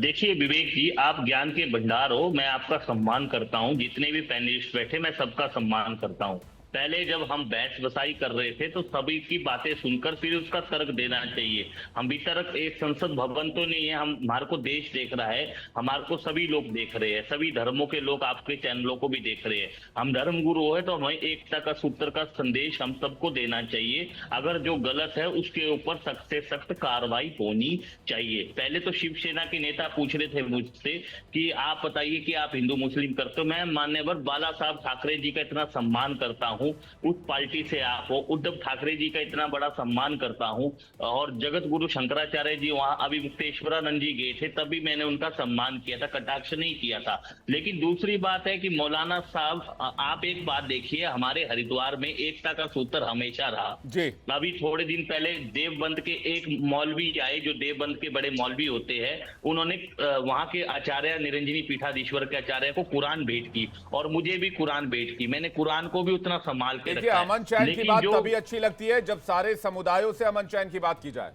देखिए विवेक जी, आप ज्ञान के भंडार हो, मैं आपका सम्मान करता हूं। जितने भी पैनलिस्ट बैठे मैं सबका सम्मान करता हूं। पहले जब हम बहस बसाई कर रहे थे तो सभी की बातें सुनकर फिर उसका तर्क देना चाहिए। हम भी तर्क, एक संसद भवन तो नहीं है, हमारे को देश देख रहा है, हमारे को सभी लोग देख रहे हैं, सभी धर्मों के लोग आपके चैनलों को भी देख रहे हैं। हम धर्म गुरु है तो हमें एकता का सूत्र का संदेश हम सबको देना चाहिए। अगर जो गलत है उसके ऊपर सख्त से सख्त कार्रवाई होनी चाहिए। पहले तो शिवसेना के नेता पूछ रहे थे मुझसे कि आप बताइए कि आप हिंदू मुस्लिम करते हो। मैं मान्यवर बाला साहब ठाकरे जी का इतना सम्मान करता हूं हूँ, उस पार्टी से आप हो। उद्धव ठाकरे जी का इतना बड़ा सम्मान करता हूँ, और जगत गुरु शंकराचार्य जी वहां अभी मुक्तेश्वरानंद जी गए थे, तभी मैंने उनका सम्मान किया था, कटाक्ष नहीं किया था। लेकिन दूसरी बात है कि मौलाना साहब, आप एक बात देखिए, हमारे हरिद्वार में एकता का सूत्र हमेशा रहा जी। अभी थोड़े दिन पहले देवबंद के एक मौलवी आए, जो देवबंद के बड़े मौलवी होते हैं, उन्होंने वहां के आचार्य निरंजनी पीठाधीश्वर के आचार्य को कुरान भेंट की, और मुझे भी कुरान भेंट की। मैंने कुरान को भी उतना संभाल के देखिए, रखा है। अमन चैन की लेकिन बात जो तभी अच्छी लगती है जब सारे समुदायों से अमन चैन की बात की जाए।